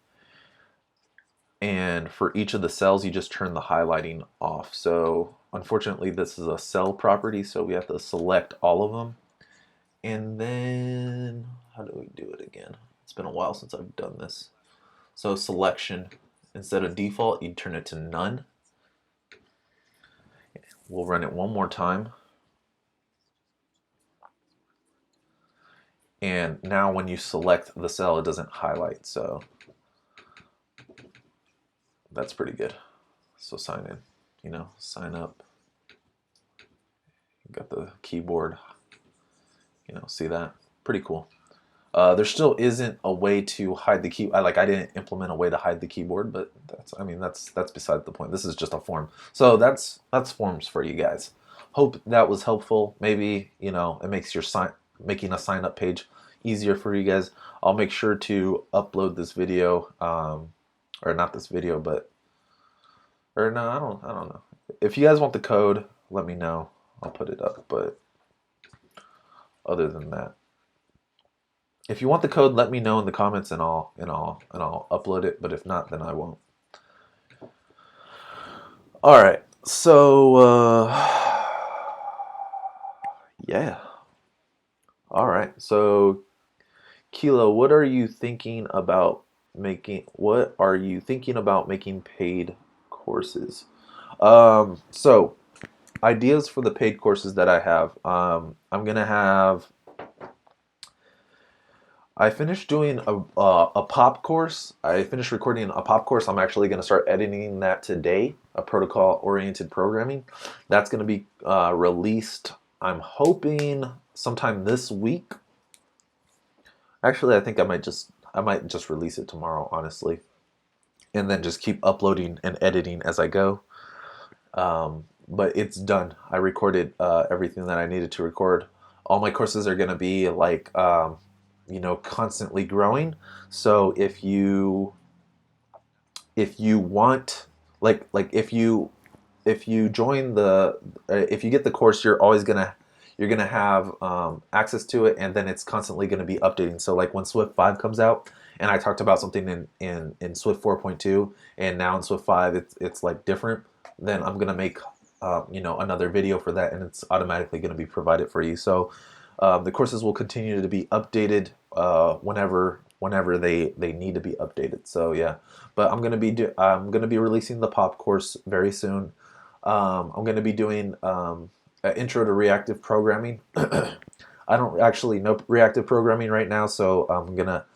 And for each of the cells, you just turn the highlighting off. So unfortunately, this is a cell property, so we have to select all of them. And then, how do we do it again? It's been a while since I've done this. So selection, instead of default, you turn it to none. We'll run it one more time. And now when you select the cell, it doesn't highlight, so that's pretty good. So sign in, you know, sign up. Got the keyboard, you know, see that? Pretty cool. There still isn't a way to hide the key. I didn't implement a way to hide the keyboard, but that's beside the point. This is just a form. So that's forms for you guys. Hope that was helpful. Maybe, you know, it makes your making a sign up page easier for you guys. I'll make sure to upload this video, or not this video, but or no, I don't know. If you guys want the code, let me know. I'll put it up. But other than that, if you want the code, let me know in the comments, and I'll upload it. But if not, then I won't. All right. So yeah. All right. So Kilo, what are you thinking about making? What are you thinking about making paid courses? So ideas for the paid courses that I have. I'm gonna have. I finished doing a pop course. I finished recording a pop course. I'm actually going to start editing that today, a protocol-oriented programming. That's going to be released, I'm hoping, sometime this week. Actually, I think I might just release it tomorrow, honestly, and then just keep uploading and editing as I go. But it's done. I recorded everything that I needed to record. All my courses are going to be like you know, constantly growing. So if you want, like if you join the if you get the course, you're gonna have access to it, and then it's constantly going to be updating. So like when Swift 5 comes out, and I talked about something in Swift 4.2, and now in Swift 5 it's like different, then I'm gonna make you know, another video for that, and it's automatically going to be provided for you. So the courses will continue to be updated whenever they need to be updated. So yeah, but I'm gonna be releasing the pop course very soon. I'm gonna be doing an intro to reactive programming. I don't actually know reactive programming right now, so I'm gonna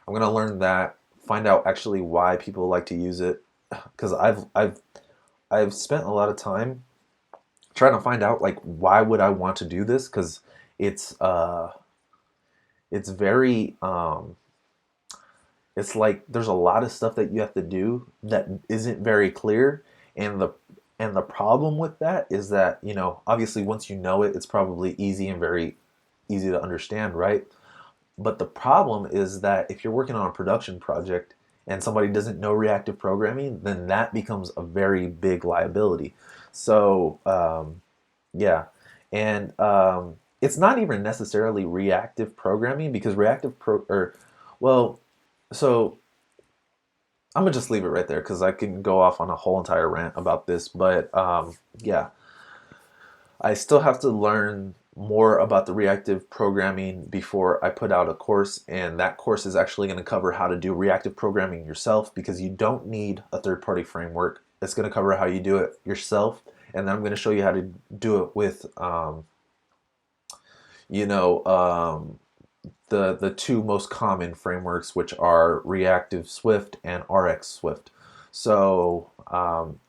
learn that, find out actually why people like to use it, because I've spent a lot of time trying to find out, like, why would I want to do this, because it's very it's like there's a lot of stuff that you have to do that isn't very clear, and the problem with that is that, you know, obviously once you know it, it's probably easy and very easy to understand, right? But the problem is that if you're working on a production project and somebody doesn't know reactive programming, then that becomes a very big liability. So yeah, and it's not even necessarily reactive programming, because so I'm gonna just leave it right there, because I can go off on a whole entire rant about this. But yeah, I still have to learn more about the reactive programming before I put out a course, and that course is actually going to cover how to do reactive programming yourself, because you don't need a third-party framework. It's going to cover how you do it yourself, and then I'm going to show you how to do it with you know, the two most common frameworks, which are Reactive Swift and RX Swift. So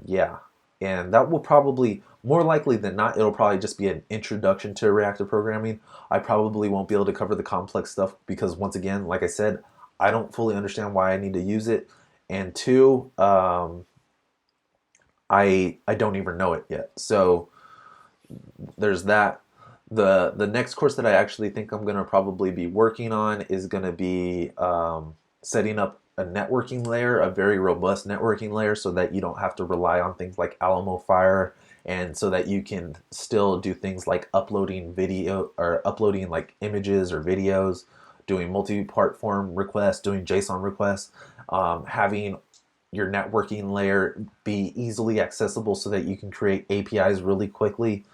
yeah, and that will probably, more likely than not, it'll probably just be an introduction to reactive programming. I probably won't be able to cover the complex stuff, because once again, like I said, I don't fully understand why I need to use it, and two, I don't even know it yet. So there's that. The next course that I actually think I'm going to probably be working on is going to be setting up a networking layer, a very robust networking layer, so that you don't have to rely on things like Alamo Fire, and so that you can still do things like uploading video, or uploading like images or videos, doing multi-part form requests, doing JSON requests, having your networking layer be easily accessible so that you can create APIs really quickly.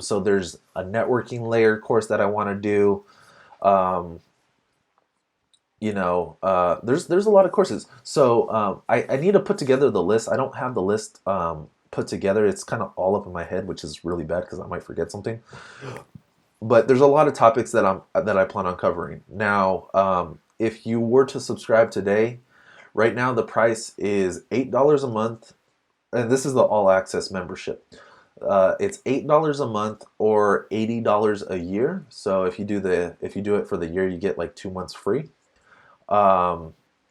So there's a networking layer course that I want to do. Um, there's a lot of courses. So I need to put together the list. I don't have the list put together. It's kind of all up in my head, which is really bad because I might forget something. But there's a lot of topics that I plan on covering. Now, if you were to subscribe today, right now the price is $8 a month, and this is the all access membership. It's $8 a month or $80 a year. So if you do it for the year, you get like 2 months free.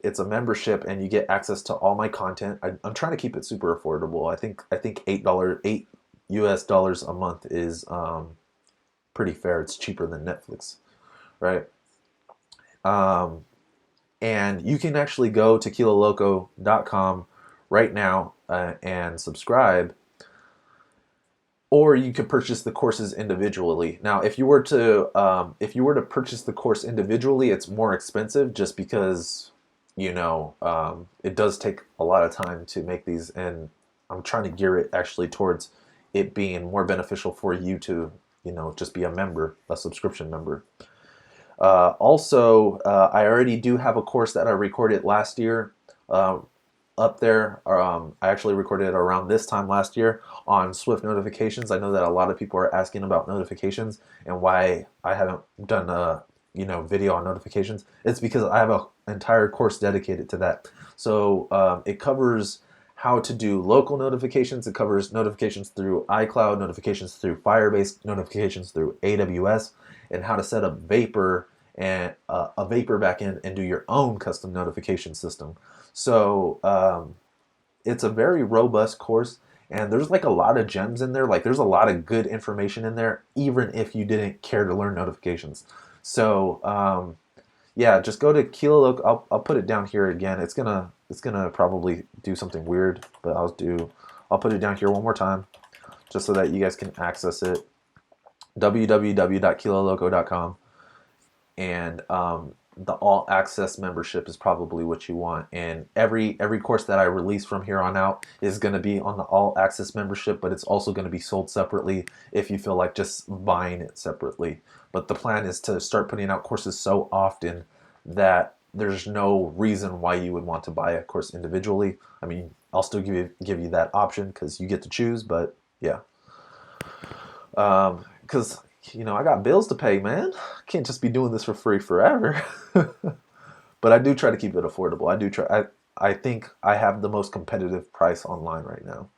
It's a membership, and you get access to all my content. I'm trying to keep it super affordable. I think $8 US dollars a month is pretty fair. It's cheaper than Netflix, right? Um, and you can actually go to kiloloco.com right now and subscribe, or you could purchase the courses individually. Now, if you were to purchase the course individually, it's more expensive just because it does take a lot of time to make these, and I'm trying to gear it actually towards it being more beneficial for you to just be a member, a subscription member. Also, I already do have a course that I recorded last year up there. I actually recorded it around this time last year on Swift notifications. I know that a lot of people are asking about notifications and why I haven't done a video on notifications. It's because I have an entire course dedicated to that. So it covers how to do local notifications. It covers notifications through iCloud, notifications through Firebase, notifications through AWS, and how to set up Vapor and a Vapor backend and do your own custom notification system. So it's a very robust course, and there's like a lot of gems in there. Like there's a lot of good information in there, even if you didn't care to learn notifications. So yeah, just go to Kiloloco. I'll put it down here again. It's gonna probably do something weird, but I'll put it down here one more time, just so that you guys can access it. www.kiloloco.com, and the all access membership is probably what you want. And every course that I release from here on out is going to be on the all access membership, but it's also going to be sold separately if you feel like just buying it separately. But the plan is to start putting out courses so often that there's no reason why you would want to buy a course individually. I mean, I'll still give you that option because you get to choose, but yeah. Because I got bills to pay, man. I can't just be doing this for free forever. But I do try to keep it affordable. I do try. I think I have the most competitive price online right now.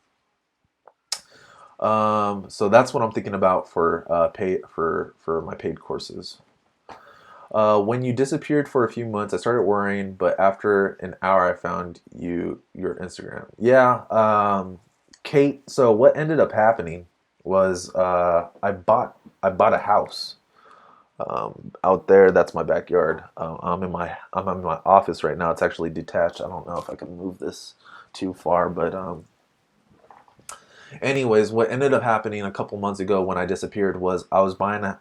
So that's what I'm thinking about for my paid courses. When you disappeared for a few months, I started worrying, but after an hour, I found your Instagram. Yeah, Kate. So what ended up happening was I bought a house out there. That's my backyard. I'm in my office right now. It's actually detached. I don't know if I can move this too far, but anyways, what ended up happening a couple months ago when I disappeared was I was buying a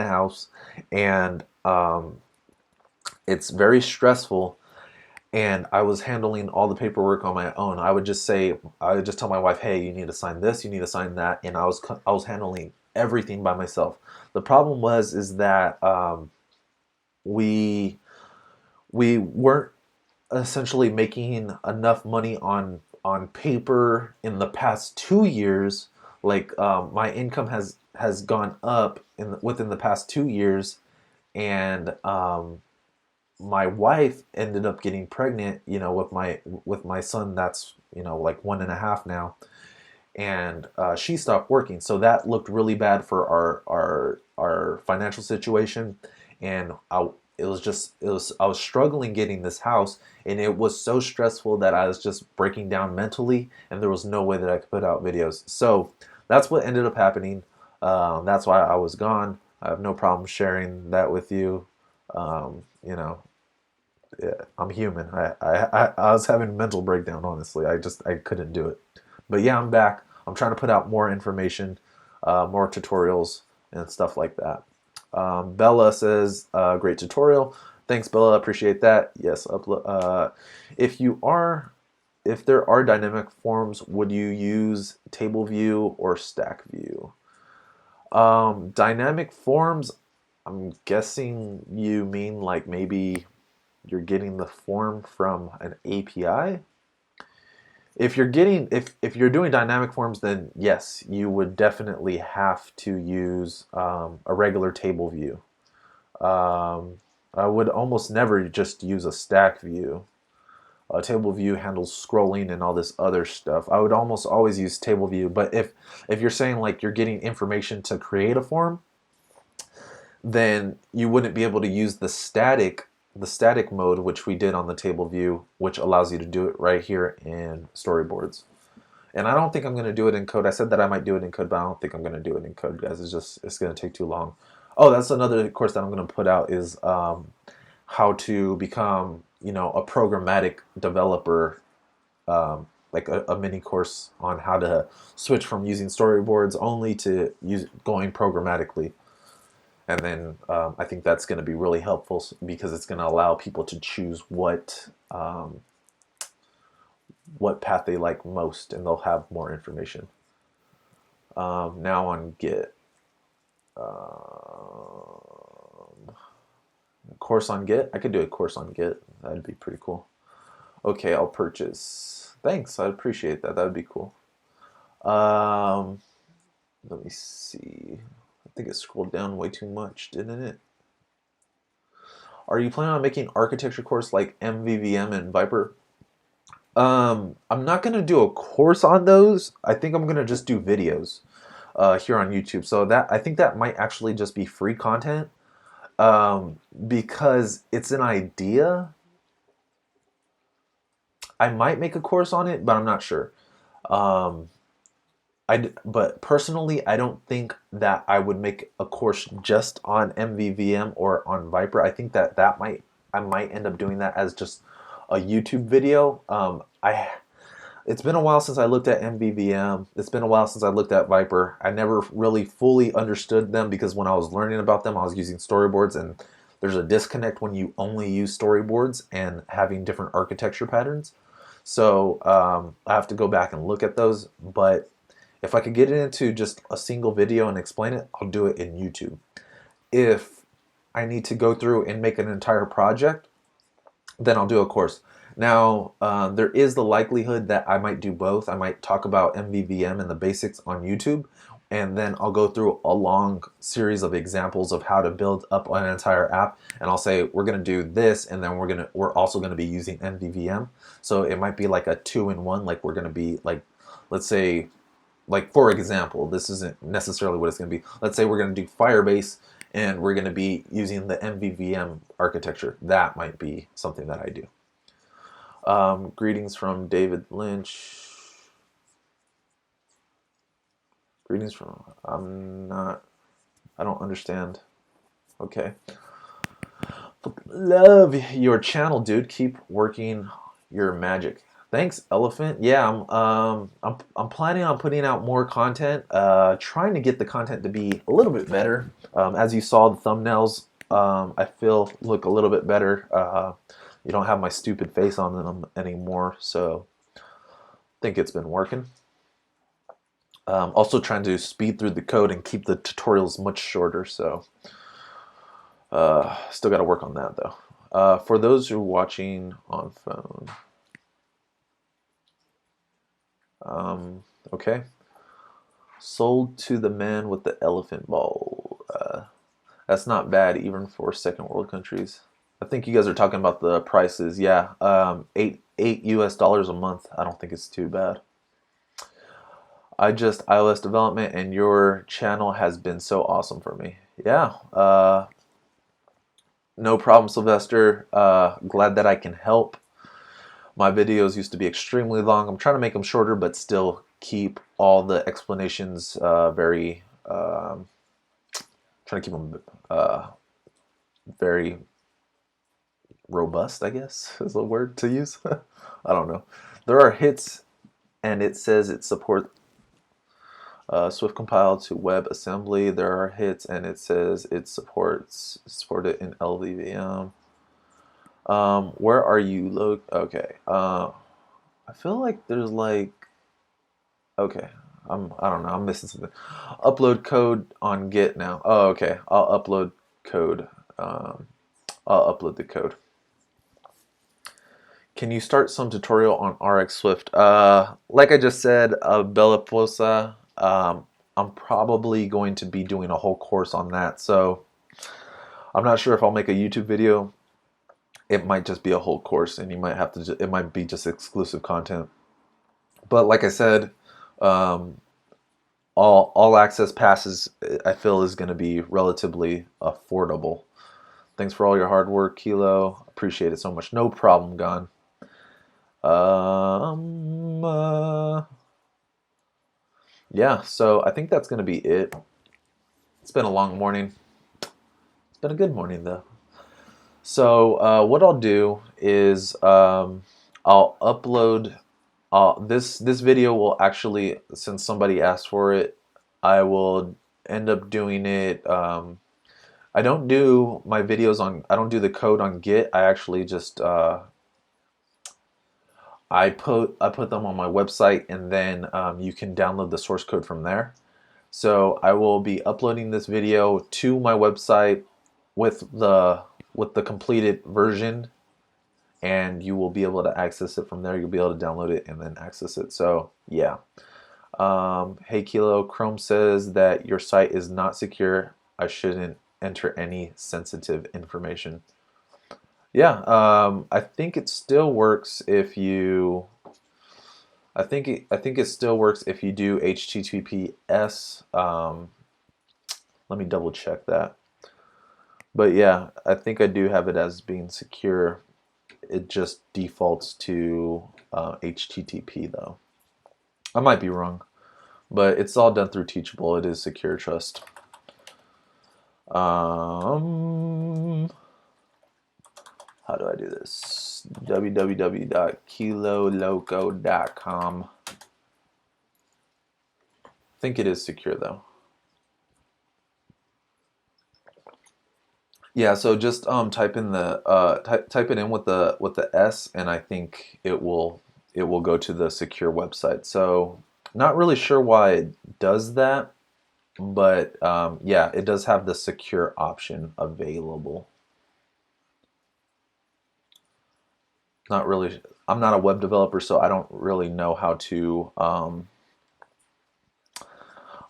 house, and it's very stressful. And I was handling all the paperwork on my own. I would just tell my wife, "Hey, you need to sign this, you need to sign that," and I was handling everything by myself. The problem is that we weren't essentially making enough money on paper in the past 2 years. Like my income has gone up within the past 2 years, and my wife ended up getting pregnant, with my son that's like 1.5 now, and she stopped working, so that looked really bad for our financial situation, and I was struggling getting this house, and it was so stressful that I was just breaking down mentally, and there was no way that I could put out videos. So that's what ended up happening. That's why I was gone. I have no problem sharing that with you. Yeah, I'm human. I was having a mental breakdown, honestly. I couldn't do it. But yeah, I'm back. I'm trying to put out more information, more tutorials and stuff like that. Bella says, great tutorial. Thanks, Bella. Appreciate that. Yes, upload. If if there are dynamic forms, would you use TableView or StackView? Dynamic forms, I'm guessing you mean like maybe you're getting the form from an API. If you're if you're doing dynamic forms, then yes, you would definitely have to use a regular table view. I would almost never just use a stack view. TableView handles scrolling and all this other stuff. I would almost always use TableView, but if you're saying like you're getting information to create a form, then you wouldn't be able to use the static mode, which we did on the TableView, which allows you to do it right here in storyboards. And I don't think I'm going to do it in code. I said that I might do it in code, but I don't think I'm going to do it in code, guys. It's going to take too long. Oh, that's another course that I'm going to put out is how to become, a programmatic developer, like a mini course on how to switch from using storyboards only to going programmatically. And then I think that's going to be really helpful because it's going to allow people to choose what path they like most, and they'll have more information. Now on Git. Course on Git. I could do a course on Git. That'd be pretty cool. Okay, I'll purchase. Thanks, I appreciate that. That would be cool. Let me see. I think it scrolled down way too much, didn't it? Are you planning on making architecture course like MVVM and Viper? I'm not gonna do a course on those. I think I'm gonna just do videos here on YouTube. So I think that might actually just be free content because it's an idea. I might make a course on it, but I'm not sure. Um, but personally, I don't think that I would make a course just on MVVM or on Viper. I think that I might end up doing that as just a YouTube video. It's been a while since I looked at MVVM. It's been a while since I looked at Viper. I never really fully understood them because when I was learning about them, I was using storyboards, and there's a disconnect when you only use storyboards and having different architecture patterns. So I have to go back and look at those. But if I could get it into just a single video and explain it, I'll do it in YouTube. If I need to go through and make an entire project, then I'll do a course. Now, there is the likelihood that I might do both. I might talk about MVVM and the basics on YouTube, and then I'll go through a long series of examples of how to build up an entire app, and I'll say we're going to do this, and then we're also going to be using MVVM. So it might be like a 2-in-1. Like we're going to be like, let's say, like for example, this isn't necessarily what it's going to be. Let's say we're going to do Firebase, and we're going to be using the MVVM architecture. That might be something that I do. Greetings from David Lynch. Greetings from, I don't understand. Okay. Love your channel, dude. Keep working your magic. Thanks, Elephant. Yeah, I'm planning on putting out more content. Trying to get the content to be a little bit better. As you saw, the thumbnails, I feel look a little bit better. You don't have my stupid face on them anymore, so I think it's been working. Also trying to speed through the code and keep the tutorials much shorter, so still got to work on that though. For those who are watching on phone, okay. Sold to the man with the elephant ball. That's not bad even for second world countries. I think you guys are talking about the prices. Yeah, $8 US a month. I don't think it's too bad. I just iOS development, and your channel has been so awesome for me. Yeah, no problem, Sylvester. Glad that I can help. My videos used to be extremely long. I'm trying to make them shorter, but still keep all the explanations very. Trying to keep them very robust, I guess is a word to use. I don't know. There are hits, and it says it supports Swift compile to WebAssembly. There are hits, and it says it supported in LVVM. Where are you? Okay. I feel like there's like, okay, I don't know, I'm missing something. Upload code on Git now. Oh, okay, I'll upload code. Um, I'll upload the code. Can you start some tutorial on RX Swift? Like I just said, Bella Posa, I'm probably going to be doing a whole course on that. So I'm not sure if I'll make a YouTube video. It might just be a whole course, and you might have to. It might be just exclusive content. But like I said, um, all access passes I feel is going to be relatively affordable. Thanks for all your hard work, Kilo. Appreciate it so much. No problem, Gon. Yeah, so I think that's going to be it. It's been a long morning. It's been a good morning, though. So what I'll do is I'll upload this video will actually, since somebody asked for it, I will end up doing it. I don't do my videos on, I don't do the code on Git. I actually just I put them on my website, and then you can download the source code from there. So I will be uploading this video to my website with the completed version, and you will be able to access it from there. You'll be able to download it and then access it. So yeah. Hey Kilo, Chrome says that your site is not secure. I shouldn't enter any sensitive information. Yeah, I think it still works if you. I think it still works if you do HTTPS. Let me double check that. But yeah, I think I do have it as being secure. It just defaults to HTTP though. I might be wrong, but it's all done through Teachable. It is secure trust. How do I do this? www.kiloloco.com. I think it is secure though. Yeah, so just type in the type it in with the S, and I think it will go to the secure website. So not really sure why it does that, but yeah, it does have the secure option available. Not really. I'm not a web developer, so I don't really know how to.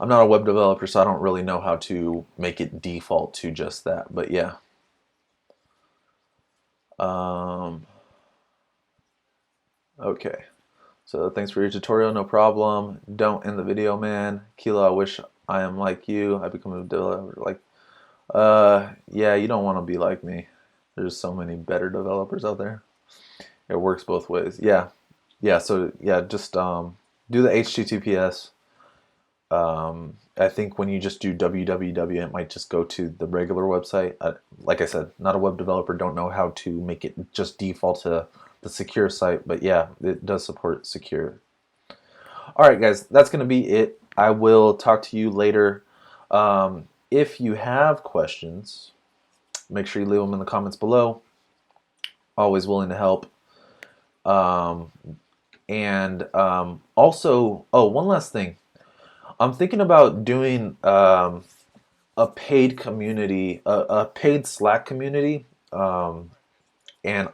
I'm not a web developer, so I don't really know how to make it default to just that. But yeah. Okay. So thanks for your tutorial. No problem. Don't end the video, man. Kilo, I wish I am like you. I become a developer. Like, yeah, you don't want to be like me. There's so many better developers out there. It works both ways. Yeah. Yeah, so yeah, just do the HTTPS. I think when you just do www, it might just go to the regular website. Like I said, not a web developer, don't know how to make it just default to the secure site, but yeah, it does support secure. All right, guys, that's going to be it. I will talk to you later. If you have questions, make sure you leave them in the comments below. Always willing to help. Also, oh, one last thing. I'm thinking about doing a paid community, a paid Slack community, and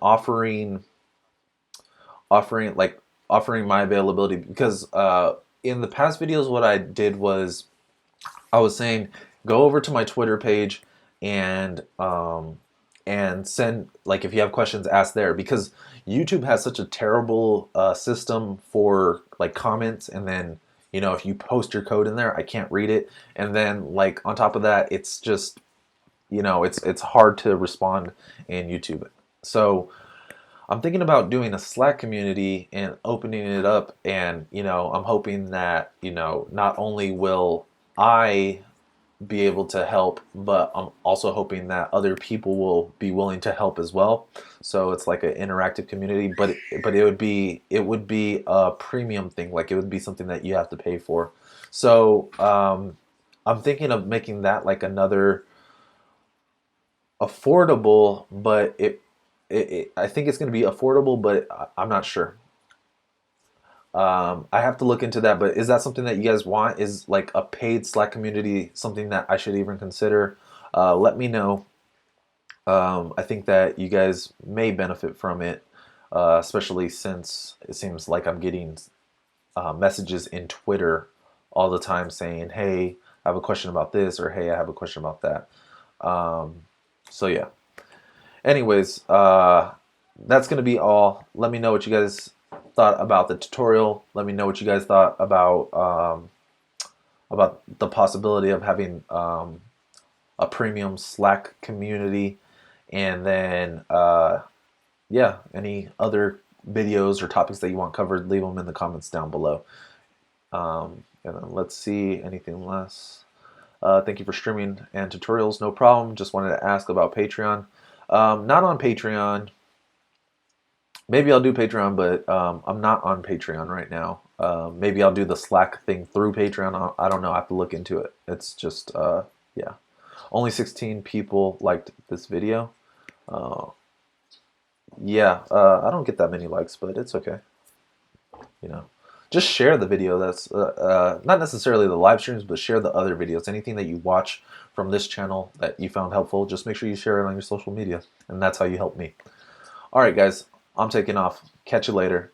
offering my availability, because in the past videos, what I did was I was saying go over to my Twitter page and send, like, if you have questions, ask there, because YouTube has such a terrible system for like comments, and then if you post your code in there, I can't read it, and then like on top of that, it's just it's hard to respond in YouTube. So I'm thinking about doing a Slack community and opening it up, and I'm hoping that not only will I be able to help, but I'm also hoping that other people will be willing to help as well. So it's like an interactive community, but it would be a premium thing. Like, it would be something that you have to pay for. So I'm thinking of making that like another affordable, but I think it's going to be affordable, but I'm not sure. I have to look into that, but is that something that you guys want? Is like a paid Slack community something that I should even consider? Let me know. I think that you guys may benefit from it, especially since it seems like I'm getting messages in Twitter all the time saying, "Hey, I have a question about this," or "Hey, I have a question about that." So yeah. Anyways, that's gonna be all. Let me know what you guys thought about the tutorial. Let me know what you guys thought about the possibility of having a premium Slack community, and then yeah, any other videos or topics that you want covered, leave them in the comments down below. And then let's see, anything less. Thank you for streaming and tutorials. No problem. Just wanted to ask about Patreon. Not on Patreon. Maybe I'll do Patreon, but I'm not on Patreon right now. Maybe I'll do the Slack thing through Patreon. I don't know. I have to look into it. It's just, yeah. Only 16 people liked this video. Yeah, I don't get that many likes, but it's okay. You know, just share the video. That's not necessarily the live streams, but share the other videos. Anything that you watch from this channel that you found helpful, just make sure you share it on your social media, and that's how you help me. All right, guys, I'm taking off. Catch you later.